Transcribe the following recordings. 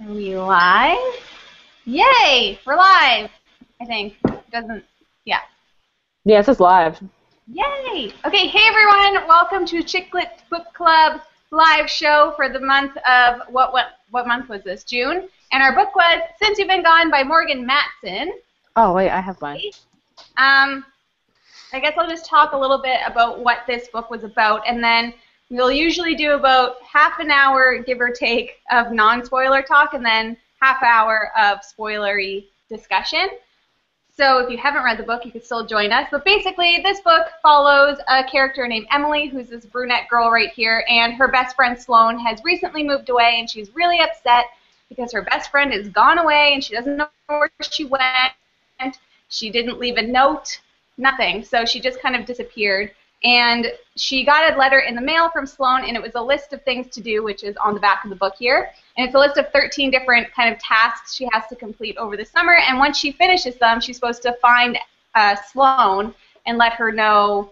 Are we live? Yay! We're live! I think. It doesn't. Yeah. Yeah, it says live. Yay! Okay, hey everyone! Welcome to Chicklet Book Club live show for the month of what month was this? June. And our book was Since You've Been Gone by Morgan Matson. Oh, wait, I have mine. I guess I'll just talk a little bit about what this book was about, and then we'll usually do about half an hour, give or take, of non-spoiler talk, and then half hour of spoilery discussion. So if you haven't read the book, you can still join us. But basically, this book follows a character named Emily, who's this brunette girl right here, and her best friend Sloane has recently moved away, and she's really upset because her best friend has gone away, and she doesn't know where she went. She didn't leave a note, nothing. So she just kind of disappeared. And she got a letter in the mail from Sloane, and it was a list of things to do, which is on the back of the book here. And it's a list of 13 different kind of tasks she has to complete over the summer. And once she finishes them, she's supposed to find Sloane and let her know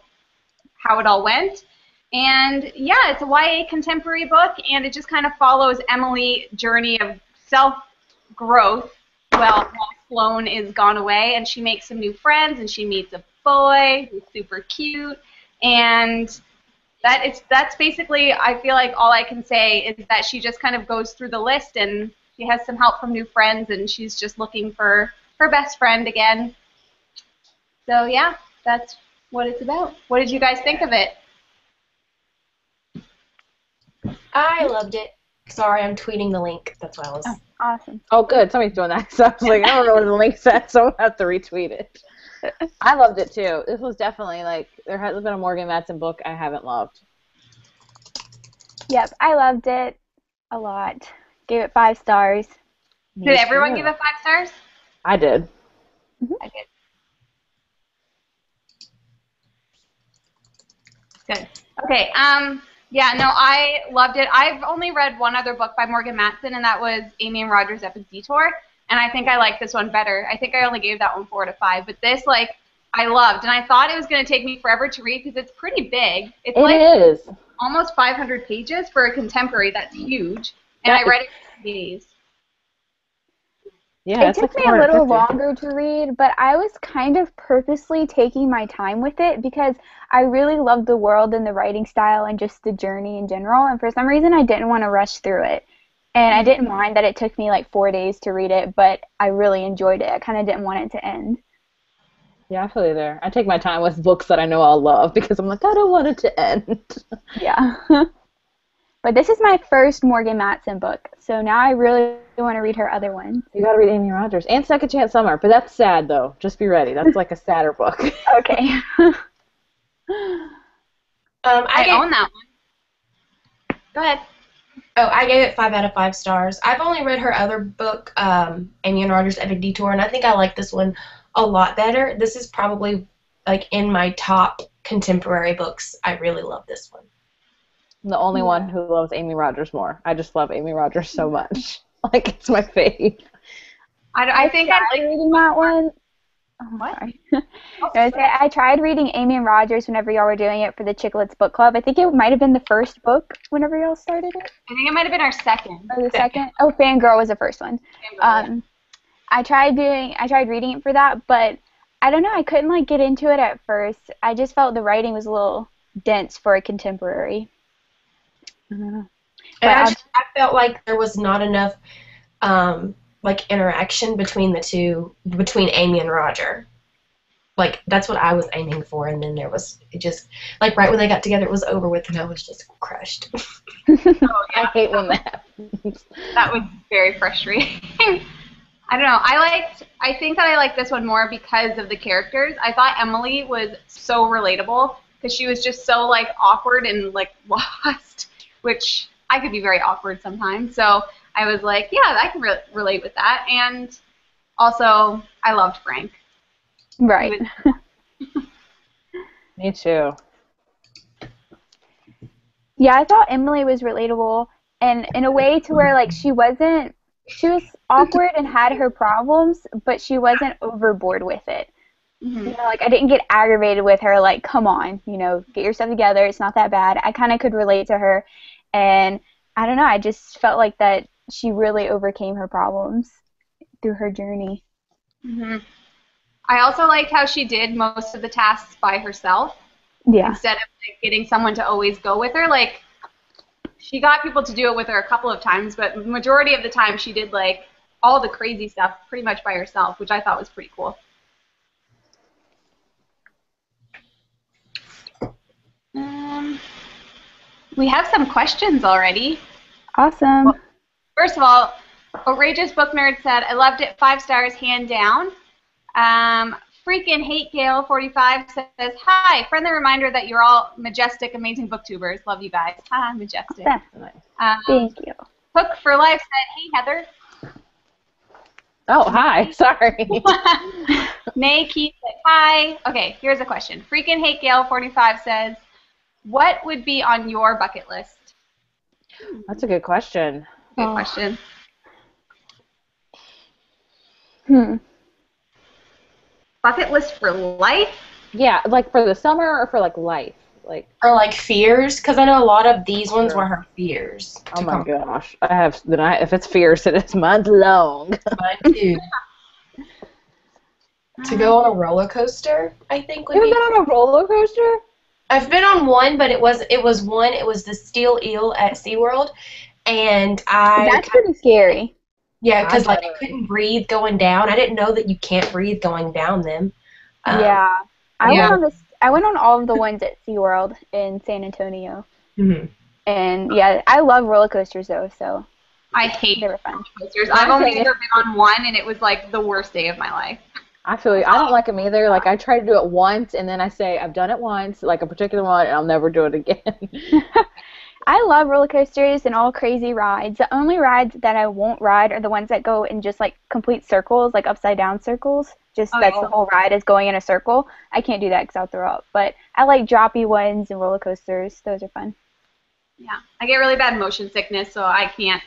how it all went. And yeah, it's a YA contemporary book, and it just kind of follows Emily's journey of self-growth while Sloane is gone away, and she makes some new friends, and she meets a boy who's super cute, and that's basically, I feel like all I can say is that she just kind of goes through the list, and she has some help from new friends, and she's just looking for her best friend again. So yeah, that's what it's about. What did you guys think of it? I loved it. Sorry, I'm tweeting the link. That's why I was. Oh, awesome. Oh, good. Somebody's doing that. So I was like, I don't know what the link said, so I'll have to retweet it. I loved it, too. This was definitely, like, there hasn't been a Morgan Matson book I haven't loved. Yep, I loved it a lot. Gave it 5 stars. Did everyone give it 5 stars? I did. I did. Good. Okay. Yeah, no, I loved it. I've only read one other book by Morgan Matson, and that was Amy and Roger's Epic Detour, and I think I like this one better. I think I only gave that one 4 out of 5, but this, like, I loved, and I thought it was going to take me forever to read because it's pretty big. It's It is. Almost 500 pages for a contemporary. That's huge, and I read it in days. Yeah, it took me a little longer to read, but I was kind of purposely taking my time with it because I really loved the world and the writing style and just the journey in general, and for some reason I didn't want to rush through it. And I didn't mind that it took me like 4 days to read it, but I really enjoyed it. I kind of didn't want it to end. Yeah, I feel you there. I take my time with books that I know I'll love because I'm like, I don't want it to end. Yeah. But this is my first Morgan Matson book, so now I really want to read her other ones. You gotta read Amy Rogers and Second Chance Summer, but that's sad though. Just be ready. That's like a sadder book. Okay. I own that one. Go ahead. Oh, I gave it 5 out of 5 stars. I've only read her other book, Amy and Roger's Epic Detour, and I think I like this one a lot better. This is probably like in my top contemporary books. I really love this one. I'm the only one who loves Amy Rogers more. I just love Amy Rogers so much. Like, it's my fave. I think I like reading that one. Oh, what? Sorry. I tried reading Amy and Rogers whenever y'all were doing it for the Chicklets Book Club. I think it might have been the first book whenever y'all started it. I think it might have been our second. Or the second? Oh, Fangirl was the first one. I tried reading it for that, but I don't know. I couldn't like get into it at first. I just felt the writing was a little dense for a contemporary. And I felt like there was not enough like interaction between the two, between Amy and Roger. Like, that's what I was aiming for, and then it just, like, right when they got together, it was over with, and I was just crushed. Oh, yeah. I hate when that happens. That was very frustrating. I don't know. I think that I like this one more because of the characters. I thought Emily was so relatable because she was just so, like, awkward and, like, lost, which I could be very awkward sometimes. So I was like, yeah, I can relate with that. And also, I loved Frank. Right. Me too. Yeah, I thought Emily was relatable, and in a way to where, like, she was awkward and had her problems, but she wasn't overboard with it. Mm-hmm. You know, like, I didn't get aggravated with her, like, come on, you know, get yourself together, it's not that bad. I kind of could relate to her, and I don't know, I just felt like that she really overcame her problems through her journey. Hmm. I also liked how she did most of the tasks by herself Yeah. instead of like, getting someone to always go with her. Like, she got people to do it with her a couple of times, but the majority of the time she did like all the crazy stuff pretty much by herself, which I thought was pretty cool. We have some questions already. Awesome. Well, first of all, Outrageous Book Nerd said, I loved it, 5 stars, hand down. Freaking Hate Gale 45 says, hi, friendly reminder that you're all majestic, amazing booktubers. Love you guys. Hi, majestic. That's nice. Thank you. Hook for Life said, hey, Heather. Oh, hi. Sorry. Nay Keith said, hi. Okay, here's a question. Freaking Hate Gale 45 says, what would be on your bucket list? That's a good question. Good question. Bucket list for life? Yeah, like for the summer or for like life? Like or like fears, because I know a lot of these ones were her fears. Oh my gosh. I have if it's fears, it is month long. Mine too. To go on a roller coaster, I think would be. You've been on a roller coaster? I've been on one, but it was the Steel Eel at SeaWorld, and That's pretty scary. Yeah, because like I couldn't breathe going down. I didn't know that you can't breathe going down them. Yeah. I went on all of the ones at SeaWorld in San Antonio. Mm-hmm. And yeah, I love roller coasters though, so I hate they were fun. coasters. I've only ever been on one, and it was like the worst day of my life. I feel you. I don't like them either. Like I try to do it once, and then I say I've done it once, like a particular one, and I'll never do it again. I love roller coasters and all crazy rides. The only rides that I won't ride are the ones that go in just like complete circles, like upside down circles. Just that's the whole ride is going in a circle. I can't do that because I'll throw up. But I like droppy ones and roller coasters. Those are fun. Yeah, I get really bad motion sickness, so I can't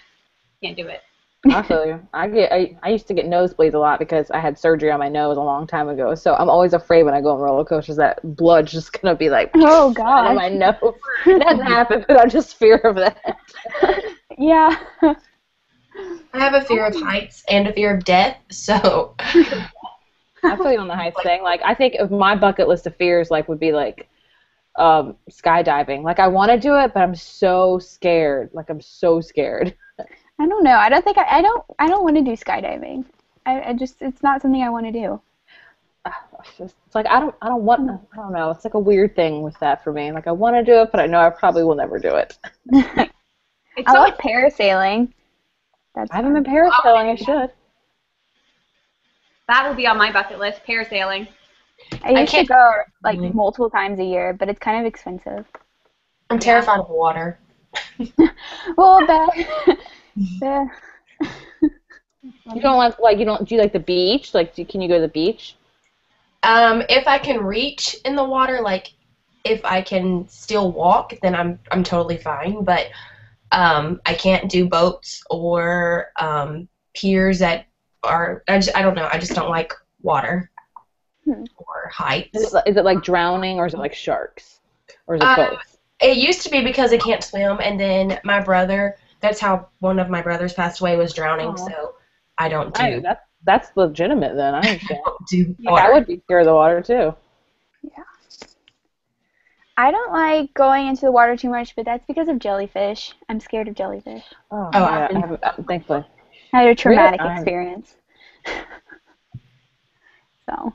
do it. I feel you. I used to get nosebleeds a lot because I had surgery on my nose a long time ago. So I'm always afraid when I go on roller coasters that blood's just gonna be like oh god on my nose. It doesn't happen, but I'm just fear of that. Yeah. I have a fear of heights and a fear of death, so I feel you on the heights thing. Like I think of my bucket list of fears like would be like skydiving. Like I want to do it, but I'm so scared. Like I'm so scared. I don't know. I don't think I don't want to do skydiving. I just it's not something I want to do. It's like I don't know. It's like a weird thing with that for me. Like I want to do it, but I know I probably will never do it. I like parasailing. I haven't been parasailing. I should. That will be on my bucket list. Parasailing. I used to go like multiple times a year, but it's kind of expensive. I'm terrified of water. Well, You don't like do you like the beach? Like can you go to the beach? If I can reach in the water, like if I can still walk, then I'm totally fine. But I can't do boats or piers that are. I don't know. I just don't like water or heights. Is it like drowning or is it like sharks or is it both? It used to be because I can't swim, and then my brother. That's how one of my brothers passed away, was drowning. So I don't do. That's legitimate then. I understand. I would be scared of the water too. Yeah. I don't like going into the water too much, but that's because of jellyfish. I'm scared of jellyfish. Oh yeah, thankfully. I had a traumatic experience. So,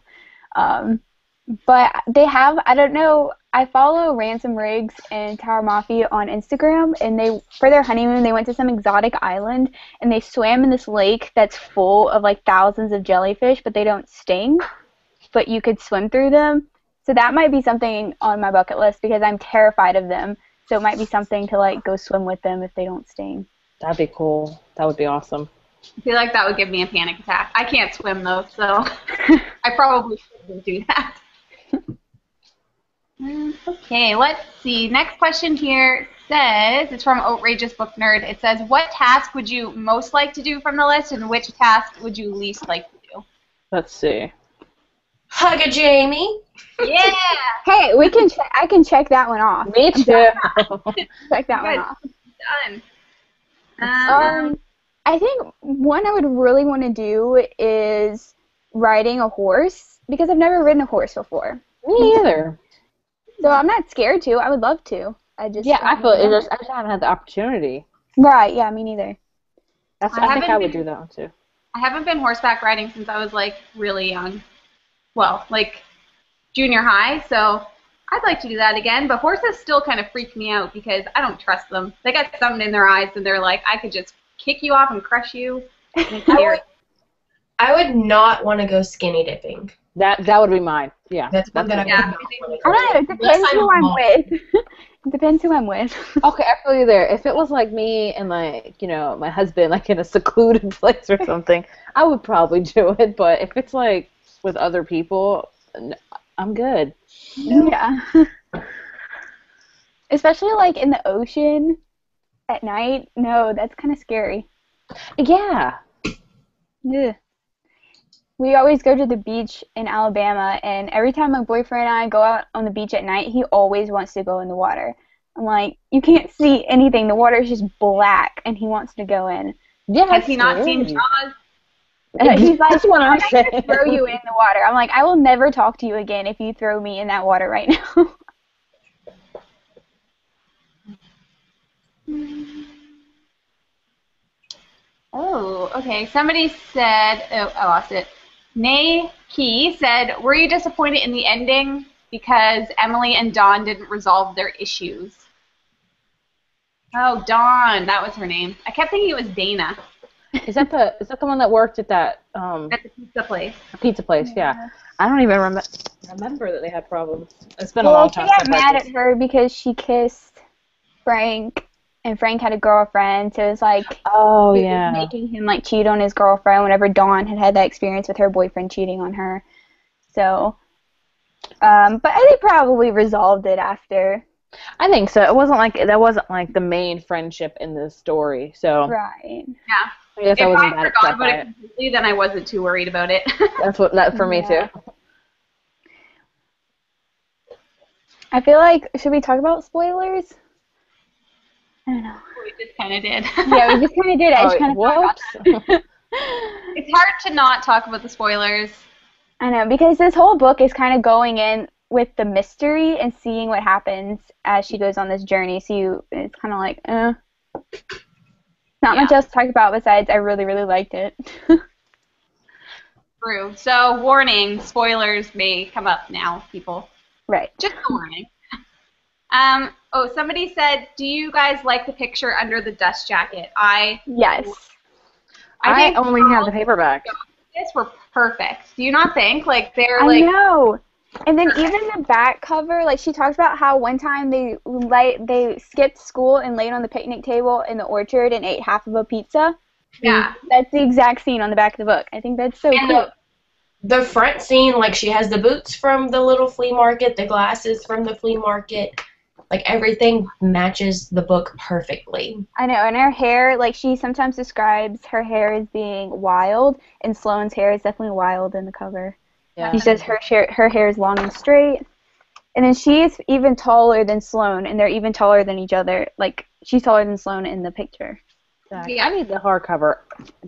but they have, I don't know, I follow Ransom Riggs and Tower Mafia on Instagram, and for their honeymoon, they went to some exotic island, and they swam in this lake that's full of, like, thousands of jellyfish, but they don't sting, but you could swim through them. So that might be something on my bucket list, because I'm terrified of them, so it might be something to, like, go swim with them if they don't sting. That'd be cool. That would be awesome. I feel like that would give me a panic attack. I can't swim, though, so I probably shouldn't do that. Okay, let's see. Next question here says, it's from Outrageous Book Nerd. It says, what task would you most like to do from the list, and which task would you least like to do? Let's see. Hug a Jamie. Yeah. Hey, I can check that one off. Me too. Check that one off. Done. I think one I would really want to do is riding a horse because I've never ridden a horse before. Me either. So I'm not scared to. I would love to. I feel it just, I just haven't had the opportunity. Right, yeah, me neither. I think I would do that one too. I haven't been horseback riding since I was like really young. Well, like junior high, so I'd like to do that again, but horses still kind of freak me out because I don't trust them. They got something in their eyes and they're like, I could just kick you off and crush you. And it's scary. I would not want to go skinny dipping. That would be mine. Yeah. That's one that I would Yeah. not want to I go. don't know, it depends who I'm with. It depends who I'm with. Okay, I feel you there. If it was like me and like, you know, my husband like in a secluded place or something, I would probably do it. But if it's like with other people, I'm good. Yeah. Especially like in the ocean at night. No, that's kind of scary. Yeah. Ugh. We always go to the beach in Alabama, and every time my boyfriend and I go out on the beach at night, he always wants to go in the water. I'm like, you can't see anything. The water is just black, and he wants to go in. Yeah. Has he not seen Jaws? He's like, That's what I'm I'm saying. going to throw you in the water. I'm like, I will never talk to you again if you throw me in that water right now. Oh, okay. Somebody said, oh, I lost it. Nay Key said, were you disappointed in the ending because Emily and Dawn didn't resolve their issues? Oh, Dawn, that was her name. I kept thinking it was Dana Is that the one that worked at that at the pizza place. pizza place? Yeah. I don't even remember that they had problems. It's been a Well, long she time got since I mad watched at her because she kissed Frank, and Frank had a girlfriend, so it was like Oh he was yeah. making him like cheat on his girlfriend whenever Dawn had had that experience with her boyfriend cheating on her. So, but they probably resolved it after. I think so. That wasn't like the main friendship in this story. So Right. Yeah. I guess If I I wasn't that forgot upset about by it it. completely, then I wasn't too worried about it. That for me Yeah. too. I feel like, should we talk about spoilers? I don't know. We just kind of did. Yeah, we just kind of did. I just kind of whoops. It's hard to not talk about the spoilers. I know, because this whole book is kind of going in with the mystery and seeing what happens as she goes on this journey. So it's kind of like, not much else to talk about besides I really, really liked it. True. So, warning, spoilers may come up now, people. Right. Just a warning. Somebody said, do you guys like the picture under the dust jacket? Yes. I think only have the paperback. This were perfect. Do you not think? Like, they're I like, know. And then even the back cover, like she talks about how one time they skipped school and laid on the picnic table in the orchard and ate half of a pizza. yeah. That's the exact scene on the back of the book. I think that's so And cool. The front scene, like she has the boots from the little flea market, the glasses from the flea market, like everything matches the book perfectly. I know, and her hair, like she sometimes describes her hair as being wild, and Sloane's hair is definitely wild in the cover. Yeah. She says her hair is long and straight, and then she's even taller than Sloane, and they're even taller than each other. Like she's taller than Sloane in the picture. Yeah. I need the hardcover.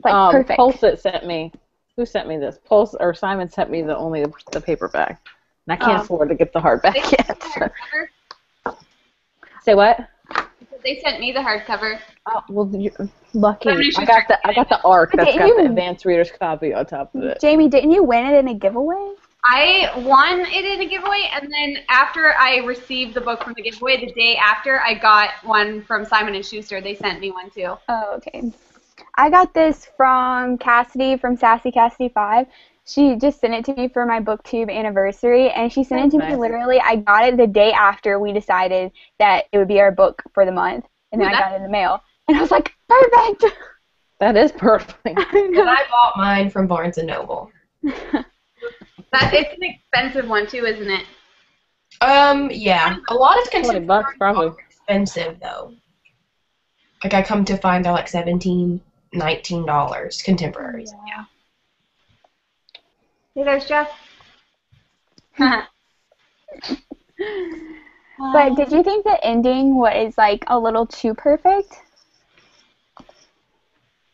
Like perfect. Pulse sent me. Who sent me this? Pulse or Simon sent me the paperback, and I can't afford to get the hardback yet. Say what? They sent me the hardcover. Oh well, you're lucky. Somebody should I got the ARC that's Didn't got you- the advanced reader's copy on top of it. Jamie, didn't you win it in a giveaway? I won it in a giveaway, and then after I received the book from the giveaway, the day after, I got one from Simon & Schuster. They sent me one, too. Oh, okay. I got this from Cassidy from Sassy Cassidy 5. She just sent it to me for my BookTube anniversary, and she sent it to me Nice. literally. I got it the day after we decided that it would be our book for the month, and then Ooh, I got it in the mail. And I was like, perfect! That is perfect. And I bought mine from Barnes & Noble. It's an expensive one, too, isn't it? Yeah. A lot of $20 contemporary probably. are expensive, though. Like, I come to find they're like $17, $19 contemporaries. Yeah. Hey, there's Jeff. But did you think the ending was like a little too perfect?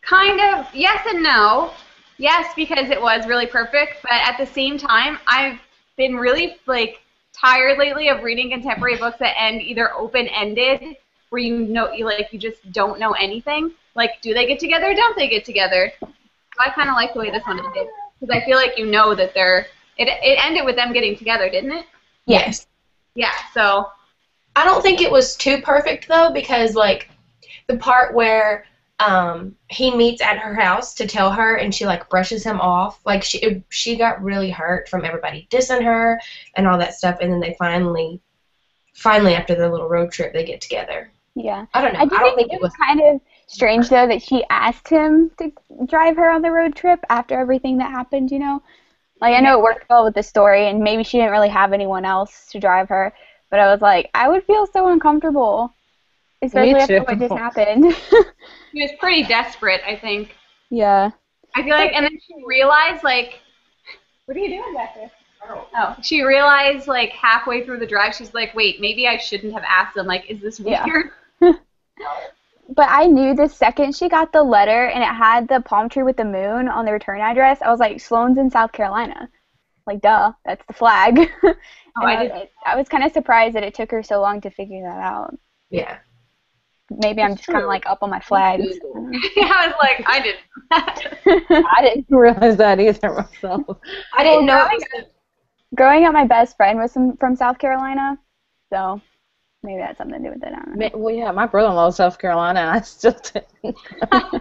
Kind of, yes and no. Yes, because it was really perfect, but at the same time, I've been really, like, tired lately of reading contemporary books that end either open-ended, where you just don't know anything. Like, do they get together or don't they get together? So I kind of like the way this one ended, because I feel like you know that it ended with them getting together, didn't it? Yes. Yeah, so. I don't think it was too perfect, though, because, like, the part where he meets at her house to tell her, and she, like, brushes him off. Like, she got really hurt from everybody dissing her and all that stuff, and then they finally, after their little road trip, they get together. Yeah. I don't know. I don't think it was kind of strange, though, that she asked him to drive her on the road trip after everything that happened, you know? Like, I know it worked well with the story, and maybe she didn't really have anyone else to drive her, but I was like, I would feel so uncomfortable, especially after what just happened. She was pretty desperate, I think. Yeah. I feel like, and then she realized, like, what are you doing back there? Oh, she realized, like, halfway through the drive, she's like, wait, maybe I shouldn't have asked him. Like, is this weird? Yeah. But I knew the second she got the letter and it had the palm tree with the moon on the return address, I was like, Sloane's in South Carolina. Like, duh, that's the flag. I was kind of surprised that it took her so long to figure that out. Yeah. Maybe I'm just kind of like up on my flags. Yeah, I was like, I didn't. I didn't realize that either myself. I didn't know. Growing up, my best friend was from South Carolina, so maybe that's something to do with it. I don't know. Well, yeah, my brother-in-law was South Carolina, and I still didn't. I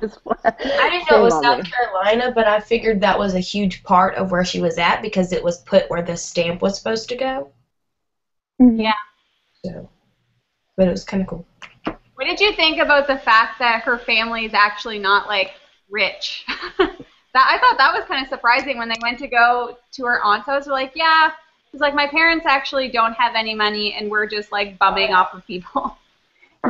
didn't know it was South Carolina, but I figured that was a huge part of where she was at because it was put where the stamp was supposed to go. Yeah. So, but it was kind of cool. What did you think about the fact that her family is actually not, like, rich? I thought that was kind of surprising when they went to go to her aunt's house. They're like, yeah, it's like my parents actually don't have any money, and we're just, like, bumming off of people.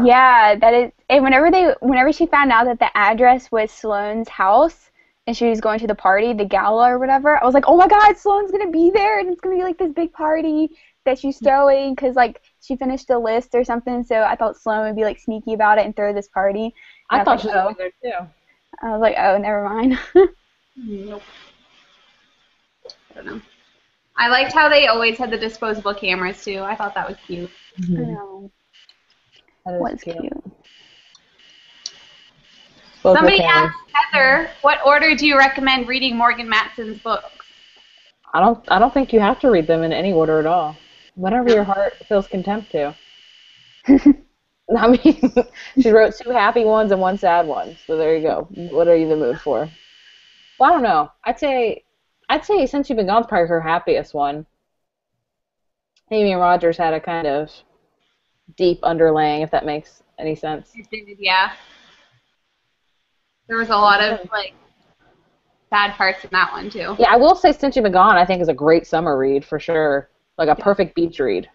Yeah, that is. And whenever she found out that the address was Sloane's house, and she was going to the party, the gala or whatever, I was like, oh my God, Sloane's gonna be there, and it's gonna be like this big party that she's throwing, because like she finished a list or something. So I thought Sloane would be like sneaky about it and throw this party. I thought she was there too. I was like, oh, never mind. Nope. I don't know. I liked how they always had the disposable cameras too. I thought that was cute. Mm-hmm. I know. What's cute? Somebody asked Heather, what order do you recommend reading Morgan Matson's books? I don't think you have to read them in any order at all. Whatever your heart feels contempt to. I mean, she wrote 2 happy ones and 1 sad one. So there you go. What are you in the mood for? Well, I don't know. I'd say Since You've Been Gone's probably her happiest one. Amy and Rogers had a kind of deep underlaying, if that makes any sense. It did, yeah. There was a lot of like sad parts in that one too. Yeah, I will say Since You've Been Gone, I think is a great summer read for sure. Like a perfect beach read.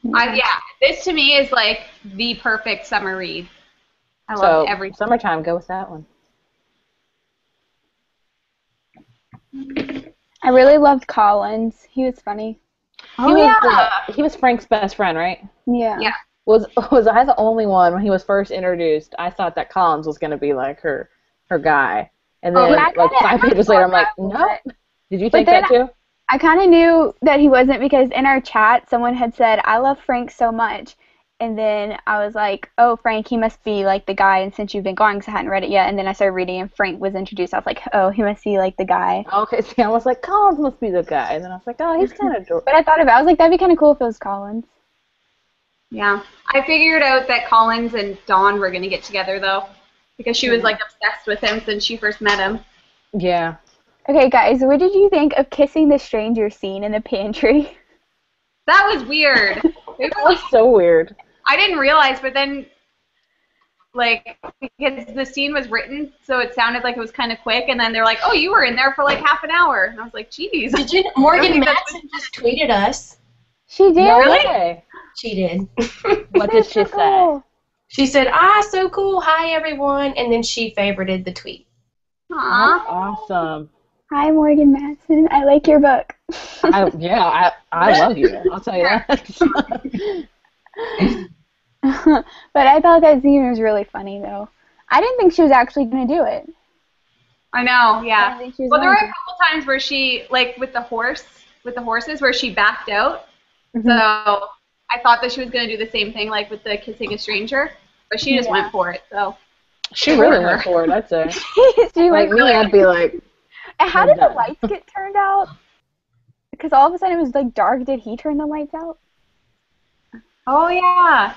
Yeah, this to me is like the perfect summer read. I love every summertime. Go with that one. I really loved Collins. He was funny. He was Frank's best friend, right? Yeah. Yeah. Was I the only one when he was first introduced? I thought that Collins was going to be like her guy, and then like 5 pages later, I'm like, no. Did you think that too? I kind of knew that he wasn't because in our chat, someone had said, I love Frank so much. And then I was like, oh, Frank, he must be like the guy. And Since You've Been Gone, because I hadn't read it yet. And then I started reading and Frank was introduced. I was like, oh, he must be like the guy. Okay, see, I was like, Collins must be the guy. And then I was like, oh, he's kind of adorable. But I thought about it. I was like, that'd be kind of cool if it was Collins. Yeah. I figured out that Collins and Dawn were going to get together, though. Because she was like obsessed with him since she first met him. Yeah. Okay, guys, what did you think of kissing the stranger scene in the pantry? That was weird. It was so weird. I didn't realize, but then, like, because the scene was written, so it sounded like it was kind of quick, and then they're like, oh, you were in there for like half an hour. And I was like, geez. Morgan Matson just tweeted us. She did? No way. She did. What did she say? She said, so cool. Hi, everyone. And then she favorited the tweet. Aww. Awesome. Hi, Morgan Matson. I like your book. I love you. I'll tell you that. But I thought that scene was really funny, though. I didn't think she was actually going to do it. I know, I yeah. didn't think she was Well, there were going a couple times where she, like with the horses, where she backed out. to. So I thought that she was going to do the same thing, like with the kissing a stranger, but she just went for it. So She really went for it, I'd say. She Like went me, I'd be like, And how I'm did the done. lights get turned out? Because all of a sudden it was like dark. Did he turn the lights out? Oh yeah.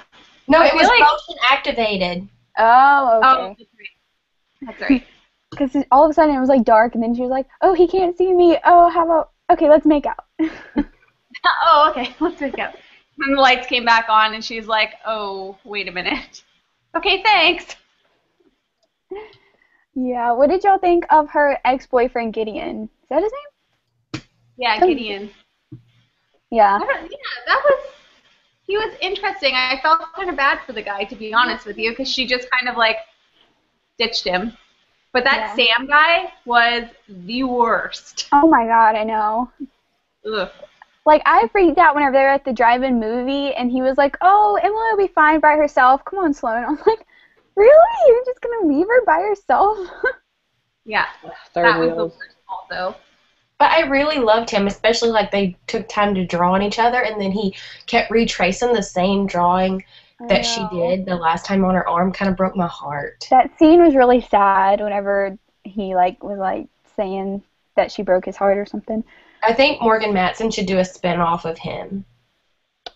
No, I it feel was like- motion activated. Oh, Oh, okay. that's right. Because all of a sudden it was like dark, and then she was like, "Oh, he can't see me. Oh, how about okay, let's make out." Oh, okay. Let's pick up. And the lights came back on, and she's like, "Oh, wait a minute." Okay, thanks. Yeah. What did y'all think of her ex-boyfriend Gideon? Is that his name? Yeah, Gideon. Yeah. He was interesting. I felt kind of bad for the guy, to be honest with you, because she just kind of like ditched him. But that Sam guy was the worst. Oh my God, I know. Ugh. Like, I freaked out whenever they were at the drive-in movie, and he was like, "Oh, Emily will be fine by herself. Come on, Sloan." I'm like, really? You're just gonna leave her by herself? Yeah, third that was the wheels. worst also. But I really loved him, especially like they took time to draw on each other, and then he kept retracing the same drawing that she did the last time on her arm. Kind of broke my heart. That scene was really sad whenever he like was like saying that she broke his heart or something. I think Morgan Matson should do a spin-off of him.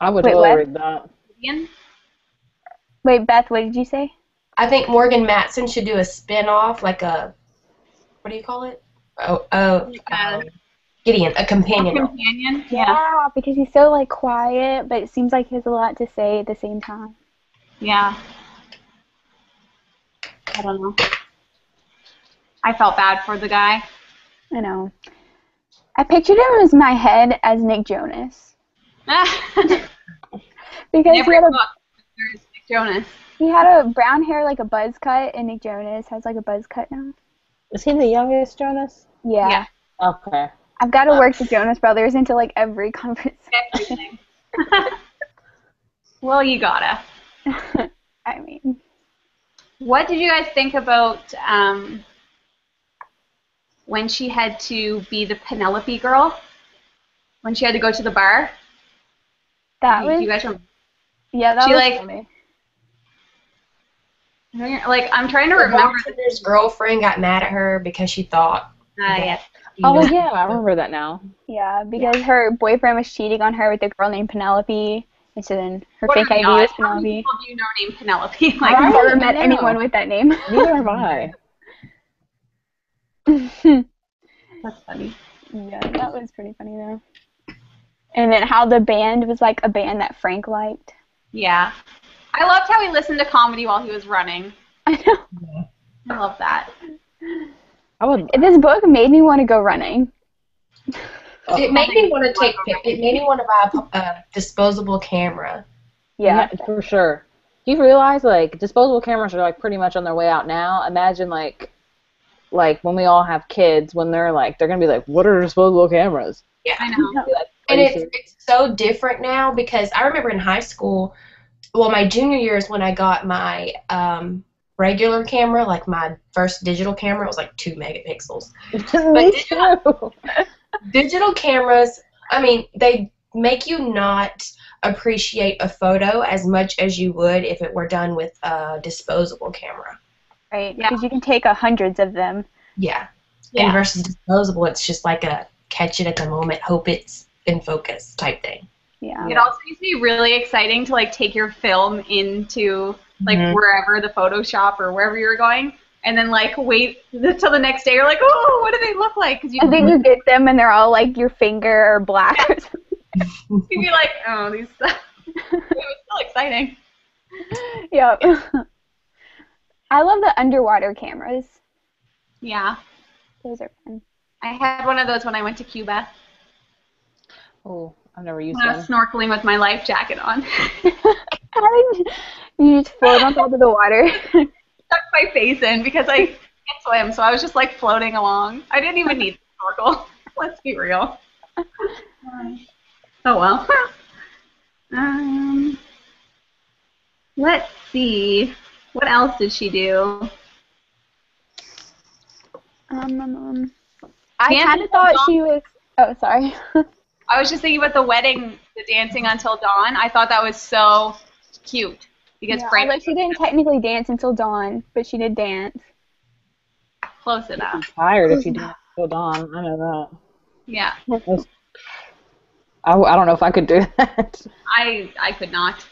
I would Wait, totally what? read that. Gideon? Wait, Beth, what did you say? I think Morgan Matson should do a spin-off, like a, what do you call it? Gideon, a companion. Companion? Yeah. Because he's so like quiet, but it seems like he has a lot to say at the same time. Yeah. I don't know. I felt bad for the guy. I know. I pictured him as my head as Nick Jonas. Because In every book, there's Nick Jonas. he had a brown hair like a buzz cut, and Nick Jonas has like a buzz cut now. Is he the youngest, Jonas? Yeah. Okay. I've got to work the Jonas Brothers into like every conversation. Everything. Well, you gotta. I mean, What did you guys think about when she had to be the Penelope girl? When she had to go to the bar? that Do was you guys remember? that she, was like, funny. Like, I'm trying to The remember. bartender's girlfriend got mad at her because she thought. Yeah. Oh, yeah, I remember that now. Yeah, because her boyfriend was cheating on her with a girl named Penelope, and so then her What fake are ID the was odds? How many Penelope. people do you know named Penelope? Like, I've never met I know. anyone with that name. Neither have I. that's funny. Yeah, that was pretty funny though. And then how the band was like a band that Frank liked. Yeah. I loved how he listened to comedy while he was running. I know. I love that. I would. This book made me want to go running. It made me want to It made me want to buy a disposable camera. Yeah. For sure. Do you realize, like, disposable cameras are, like, pretty much on their way out now? Imagine, like when we all have kids, when they're going to be like, what are disposable cameras? Yeah. I know. And it's so different now because I remember in high school, well, my junior year is when I got my regular camera, like my first digital camera. It was like 2 megapixels. Me too. Digital cameras, I mean, they make you not appreciate a photo as much as you would if it were done with a disposable camera. Right. Yeah. Because you can take hundreds of them. Yeah. Yeah. And versus disposable, it's just like a catch it at the moment, hope it's in focus type thing. Yeah. It also used to be really exciting to like take your film into like wherever the photo shop or wherever you were going, and then like wait till the next day. You're like, oh, what do they look like? Because And then you get them and they're all like your finger or black or something. you'd be like, oh, these. It was still exciting. Yep. I love the underwater cameras. Yeah, Those are fun. I had one of those when I went to Cuba. Oh, I've never used When I one. was snorkeling with my life jacket on. You just float on top of the water. Stuck my face in because I can't swim, so I was just like floating along. I didn't even need the snorkel. Let's be real. Oh well. Let's see. What else did she do? I Dancing kind of Until thought Dawn. she was. Oh, sorry. I was just thinking about the wedding, the dancing until dawn. I thought that was so cute because Yeah, Frank although she didn't technically dance until dawn, but she did dance. close You'd enough. be tired if you didn't go on. I know Yeah, that. I don't know if I could do that. I could not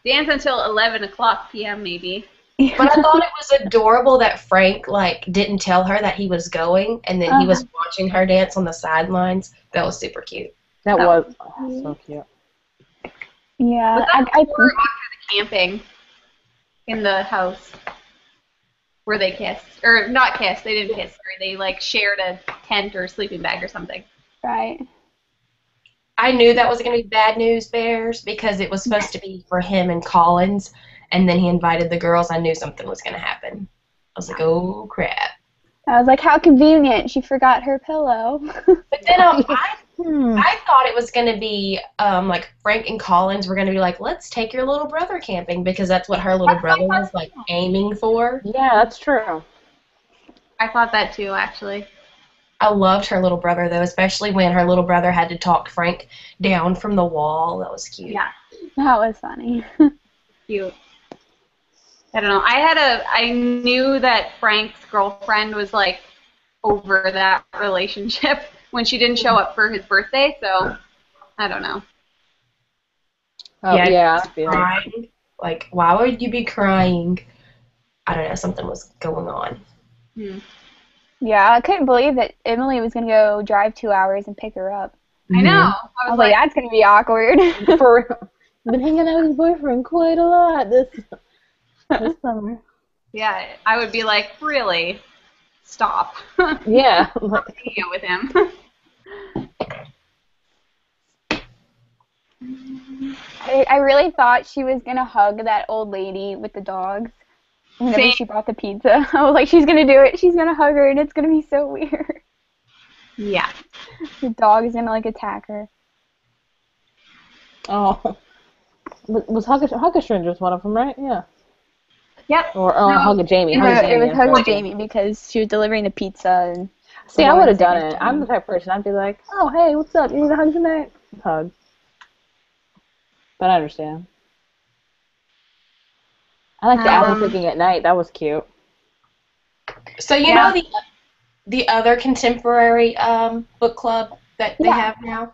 dance until 11 o'clock p.m. maybe. But I thought it was adorable that Frank like didn't tell her that he was going, and then he was watching her dance on the sidelines. That was super cute. That Oh. was so cute. Yeah, Was that before or after the camping in the house where they kissed? Or not kissed, they didn't kiss. Sorry, they like shared a tent or sleeping bag or something. right. I knew that was going to be bad news bears because it was supposed to be for him and Collins, and then he invited the girls. I knew something was going to happen. I was like, oh crap. I was like, how convenient. She forgot her pillow. But then I thought it was going to be like Frank and Collins were going to be like, let's take your little brother camping because that's what her little brother was like aiming for. Yeah, that's true. I thought that too, actually. I loved her little brother though, especially when her little brother had to talk Frank down from the wall. That was cute. Yeah, That was funny. cute. I don't know. I knew that Frank's girlfriend was like over that relationship when she didn't show up for his birthday, so I don't know. Oh, yeah. I was crying. Like, why would you be crying? I don't know. Something was going on. Yeah, I couldn't believe that Emily was going to go drive 2 hours and pick her up. I know. I was like, that's going to be awkward. For been hanging out with his boyfriend quite a lot this summer. Yeah, I would be like, really? Stop. Yeah. Hanging out with him. I really thought she was going to hug that old lady with the dogs whenever Same. she brought the pizza. I was like, she's going to do it. She's going to hug her, and it's going to be so weird. Yeah. The dog is going to, like, attack her. Oh. Was Hug a Stranger was one of them, right? Yeah. Yep. Or Hug a Jamie. No, Hug a it Jamie, was that's Hug right. Jamie because she was delivering the pizza. And See, I would have done Jamie. it. I'm the type of person, I'd be like, oh, hey, what's up? You need a hug tonight? Hug. But I understand. I like the apple picking at night. That was cute. So you know the other contemporary book club that they have now?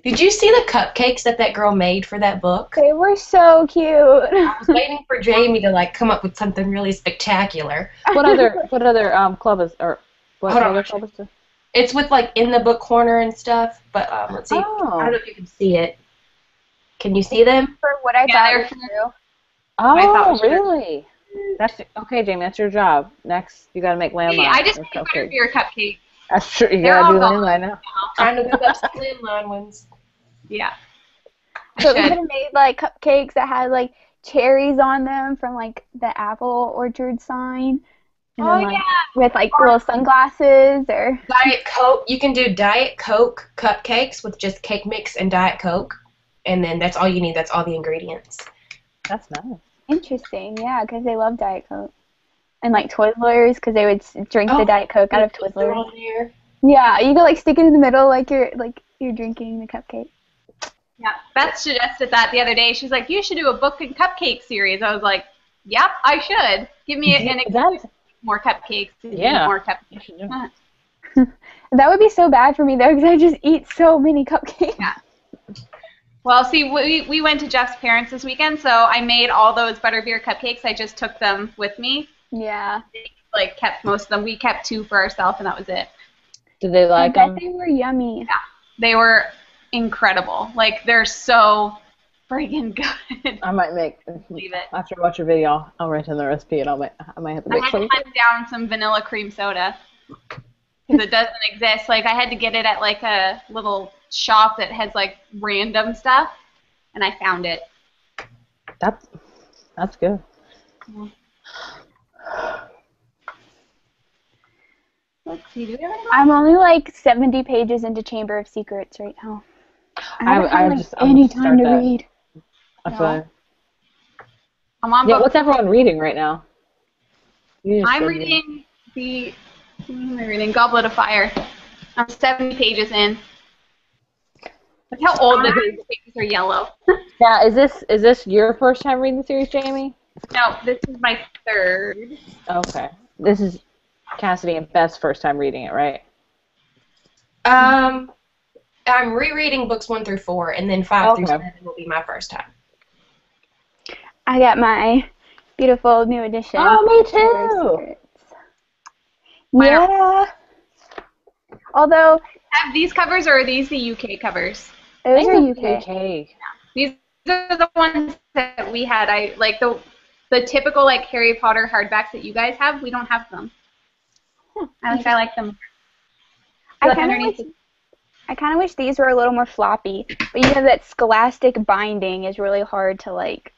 Did you see the cupcakes that girl made for that book? They were so cute. I was waiting for Jamie to like come up with something really spectacular. What other club is, or what Hold on. other club is there? It's with like in the book corner and stuff, but let's see. Oh. I don't know if you can see it. Can you see them? For what I Yeah, thought they're was true. Oh, thought- really? That's okay, Jamie. That's your job. Next, you got to make landmines. Hey, I just or made cupcakes. butterbeer cupcakes. That's true. You They're got to do all gone. landmine now. Trying to whip up some landline ones. Yeah. I So we should. could have made like cupcakes that had like cherries on them from like the apple orchard sign. And Oh, then, like, yeah. with like little sunglasses or Diet Coke. You can do Diet Coke cupcakes with just cake mix and Diet Coke, and then that's all you need. That's all the ingredients. That's nice. interesting, yeah, because they love Diet Coke. And like Twizzlers, because they would drink the Diet Coke out of They're Twizzlers. on there. Yeah, you could like stick it in the middle like you're drinking the cupcake. Yeah. Beth suggested that the other day. She's like, you should do a book and cupcake series. I was like, yep, I should. Give me more cupcakes. Yeah. More cupcakes. You should do it. That would be so bad for me though, because I just eat so many cupcakes. Yeah. Well, see, we went to Jeff's parents this weekend, so I made all those butterbeer cupcakes. I just took them with me. Yeah. Like, kept most of them. We kept 2 for ourselves, and that was it. Did they like I them? bet they were yummy. They were incredible. Like, they're so friggin' good. I might make. Leave it. After I watch your video, I'll write in the recipe, and I might have to I make had some. to hunt down some vanilla cream soda because it doesn't exist. Like, I had to get it at like a little shop that has like random stuff, and I found it. That's good. Let's see. Do we have any? I'm only like 70 pages into Chamber of Secrets right now. I haven't had like I'm any gonna time to start that. read. That's No. why. I'm on Yeah, book. what's everyone reading right now? You just I'm said reading the What am I reading? Goblet of Fire. I'm 70 pages in. Look how old this is. The pages are yellow. Yeah, is this your first time reading the series, Jamie? No, this is my third. Okay. This is Cassidy and Beth's first time reading it, right? I'm rereading books 1 through 4, and then 5 through 7 will be my first time. I got my beautiful new edition. Oh, me too. Yeah. Although, Have these covers, or are these the UK covers? those are UK. These are the ones that we had. I like the typical like Harry Potter hardbacks that you guys have. We don't have them. I like them. I kind of wish these were a little more floppy, but you know that Scholastic binding is really hard to like.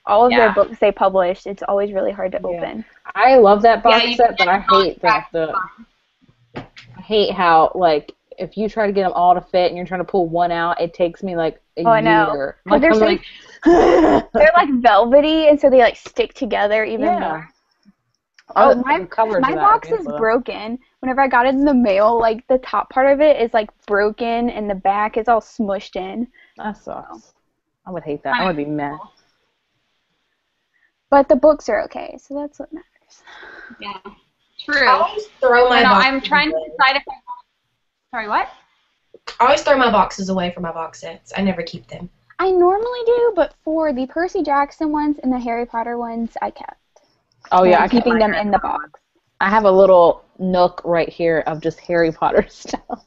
All of their books they published, it's always really hard to open. I love that box set, but I hate how like if you try to get them all to fit and you're trying to pull one out, it takes me like a year. I know. Like, They're like velvety, and so they like stick together even more. Oh, my box is broken. Whenever I got it in the mail, like the top part of it is like broken, and the back is all smushed in. That sucks. I would hate that. I would be mad. But the books are okay, so that's what matters. Yeah, true. I always throw my boxes I'm trying to decide if I want. Sorry, what? I always throw my boxes away from my box sets. I never keep them. I normally do, but for the Percy Jackson ones and the Harry Potter ones, I kept. Oh yeah, I'm keeping them in the box. I have a little nook right here of just Harry Potter stuff.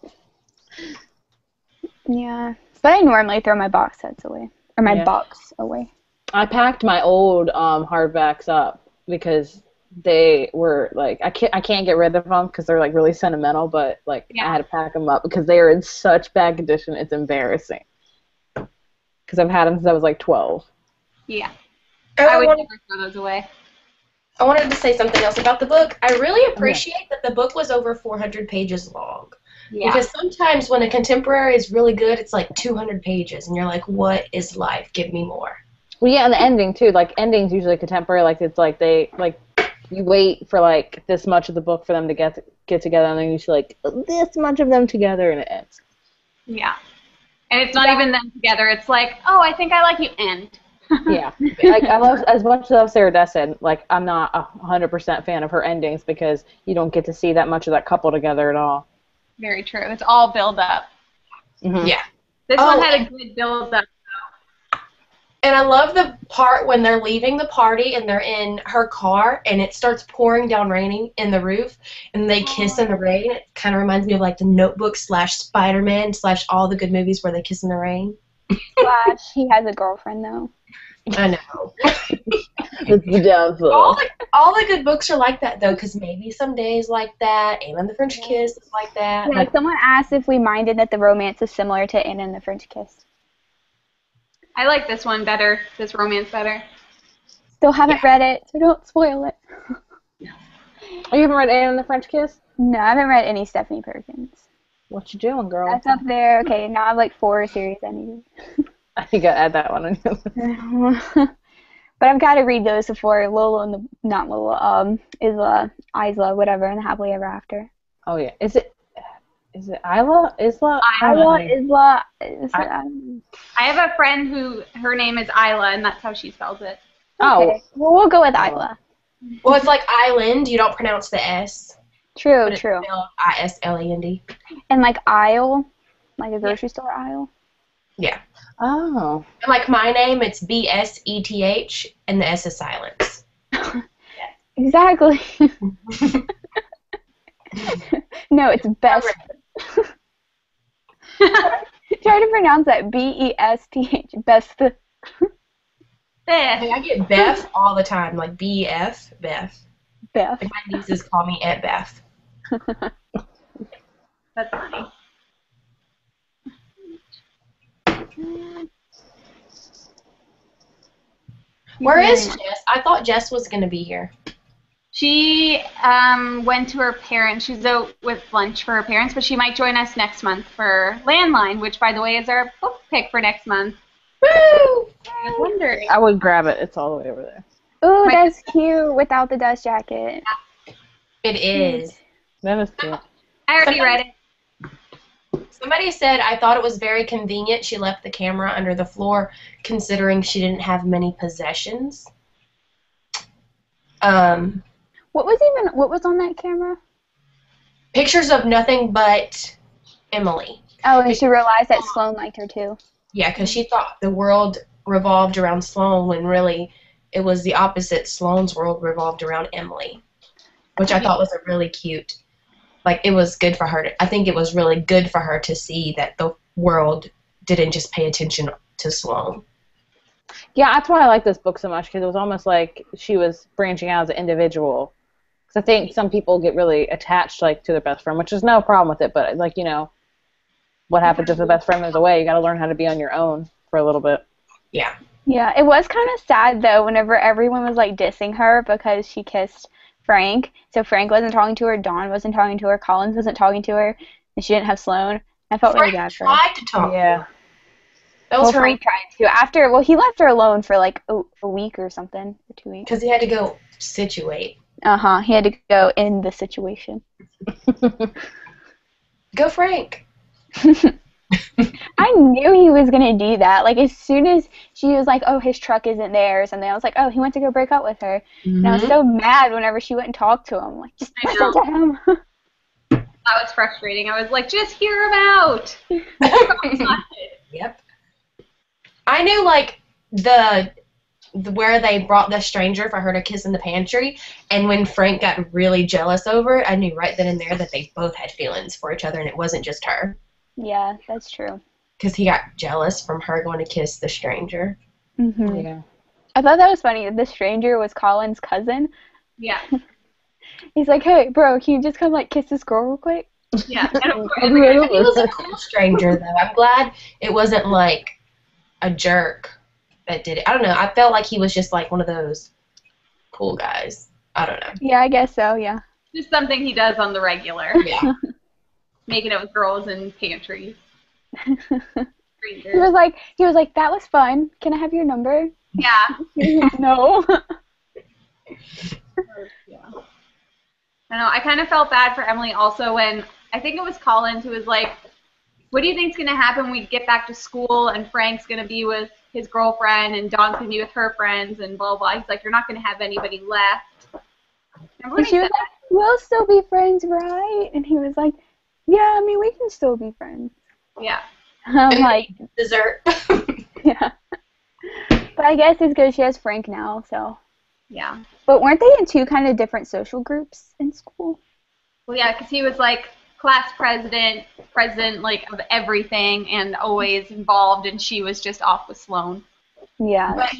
Yeah, but I normally throw my box sets away, or my box away. I packed my old hardbacks up because they were like I can't get rid of them because they're like really sentimental, but like I had to pack them up because they are in such bad condition. It's embarrassing because I've had them since I was like 12. Yeah, I would never throw those away. I wanted to say something else about the book. I really appreciate that the book was over 400 pages long. Yeah. Because sometimes when a contemporary is really good, it's like 200 pages, and you're like, what is life? Give me more. Well, yeah, and the ending, too. Like, endings usually contemporary. Like, it's like they, like, you wait for, like, this much of the book for them to get together, and then you see, like, this much of them together, and it ends. Yeah. And it's not even them together. It's like, oh, I think I like you, end. Yeah. Like, I love, as much as I love Sarah Dessen, like, I'm not a 100% fan of her endings because you don't get to see that much of that couple together at all. Very true. It's all build up. Mm-hmm. Yeah. This one had a good build up. And I love the part when they're leaving the party and they're in her car and it starts pouring down raining in the roof and they kiss in the rain. It kind of reminds me of like the Notebook / Spider-Man / all the good movies where they kiss in the rain. He has a girlfriend though. I know. It's the downfall. All the good books are like that though, because maybe some days like that. Anne and the French Kiss is like that. Yeah, someone asked if we minded that the romance is similar to Anne and the French Kiss. I like this one better, this romance better. Still haven't read it, so don't spoil it. Oh, you haven't read Anne and the French Kiss? No, I haven't read any Stephanie Perkins. What you doing, girl? That's up there. Okay, now I have like 4 series I need. I think I'll add that one on your list. But I've got to read those before Lola and not Lola, Isla, whatever, and the Happily Ever After. Oh yeah, is it Isla? Isla? Isla. I have a friend who her name is Isla, and that's how she spells it. Okay. Well, we'll go with Isla. Well, it's like island. You don't pronounce the S. True. It's spelled Island. And like aisle, like a grocery store aisle. Yeah. Oh. And like my name, it's BSETH, and the S is silence. Exactly. No, it's best. Try to pronounce that BESTH. Best. Hey, I get Beth all the time, like BF, Beth. Beth. Like my nieces call me Aunt Beth. That's funny. Where is Jess? I thought Jess was going to be here. She went to her parents. She's out with lunch for her parents, but she might join us next month for Landline, which, by the way, is our book pick for next month. Woo! I was wondering. I would grab it. It's all the way over there. Ooh, that's cute without the dust jacket. It is. That is cute. I already read it. Somebody said, I thought it was very convenient she left the camera under the floor, considering she didn't have many possessions. What was on that camera? Pictures of nothing but Emily. Oh, and she realized that Sloane liked her too. Yeah, because she thought the world revolved around Sloane when really it was the opposite. Sloane's world revolved around Emily, which I thought was a really cute. Like, it was good for her. I think it was really good for her to see that the world didn't just pay attention to Sloane. Yeah, that's why I like this book so much, because it was almost like she was branching out as an individual. Because I think some people get really attached, like, to their best friend, which is no problem with it, but, like, you know, what happens if the best friend moves away? You got to learn how to be on your own for a little bit. Yeah. Yeah, it was kind of sad though whenever everyone was like dissing her because she kissed Frank. So Frank wasn't talking to her, Dawn wasn't talking to her, Collins wasn't talking to her, and she didn't have Sloane. I felt really bad for her. Frank tried to talk. Yeah. That was her. Frank tried to. He left her alone for like a week or something, or 2 weeks. Because he had to go situate. He had to go in the situation. Go Frank. I knew he was going to do that. Like, as soon as she was like, oh, his truck isn't there or something, I was like, oh, he went to go break up with her. Mm-hmm. And I was so mad whenever she wouldn't talk to him. Like, just listen to him. That was frustrating. I was like, just hear him out. Yep. I knew, like, the where they brought the stranger for her to kiss in the pantry, and when Frank got really jealous over it, I knew right then and there that they both had feelings for each other, and it wasn't just her. Yeah, that's true. Because he got jealous from her going to kiss the stranger. Mm-hmm. Yeah. I thought that was funny. The stranger was Colin's cousin. Yeah. He's like, hey, bro, can you just come, like, kiss this girl real quick? Yeah. And of course, He was a cool stranger, though. I'm glad it wasn't, like, a jerk that did it. I don't know. I felt like he was just, like, one of those cool guys. I don't know. Yeah, I guess so, yeah. just something he does on the regular. Yeah. Making it with girls in pantries. He was like, that was fun. Can I have your number? Yeah. No. Yeah. I know. I kind of felt bad for Emily also when I think it was Collins who was like, what do you think's going to happen when we get back to school and Frank's going to be with his girlfriend and Dawn's going to be with her friends and blah, blah. He's like, you're not going to have anybody left. And she was like, we'll still be friends, right? And he was like, yeah, I mean, we can still be friends. Yeah. I'm like, Dessert. yeah. But I guess it's because she has Frank now, so. Yeah. But weren't they in two kind of different social groups in school? Well, yeah, because he was like class president like of everything and always involved, and she was just off with Sloane. Yeah. But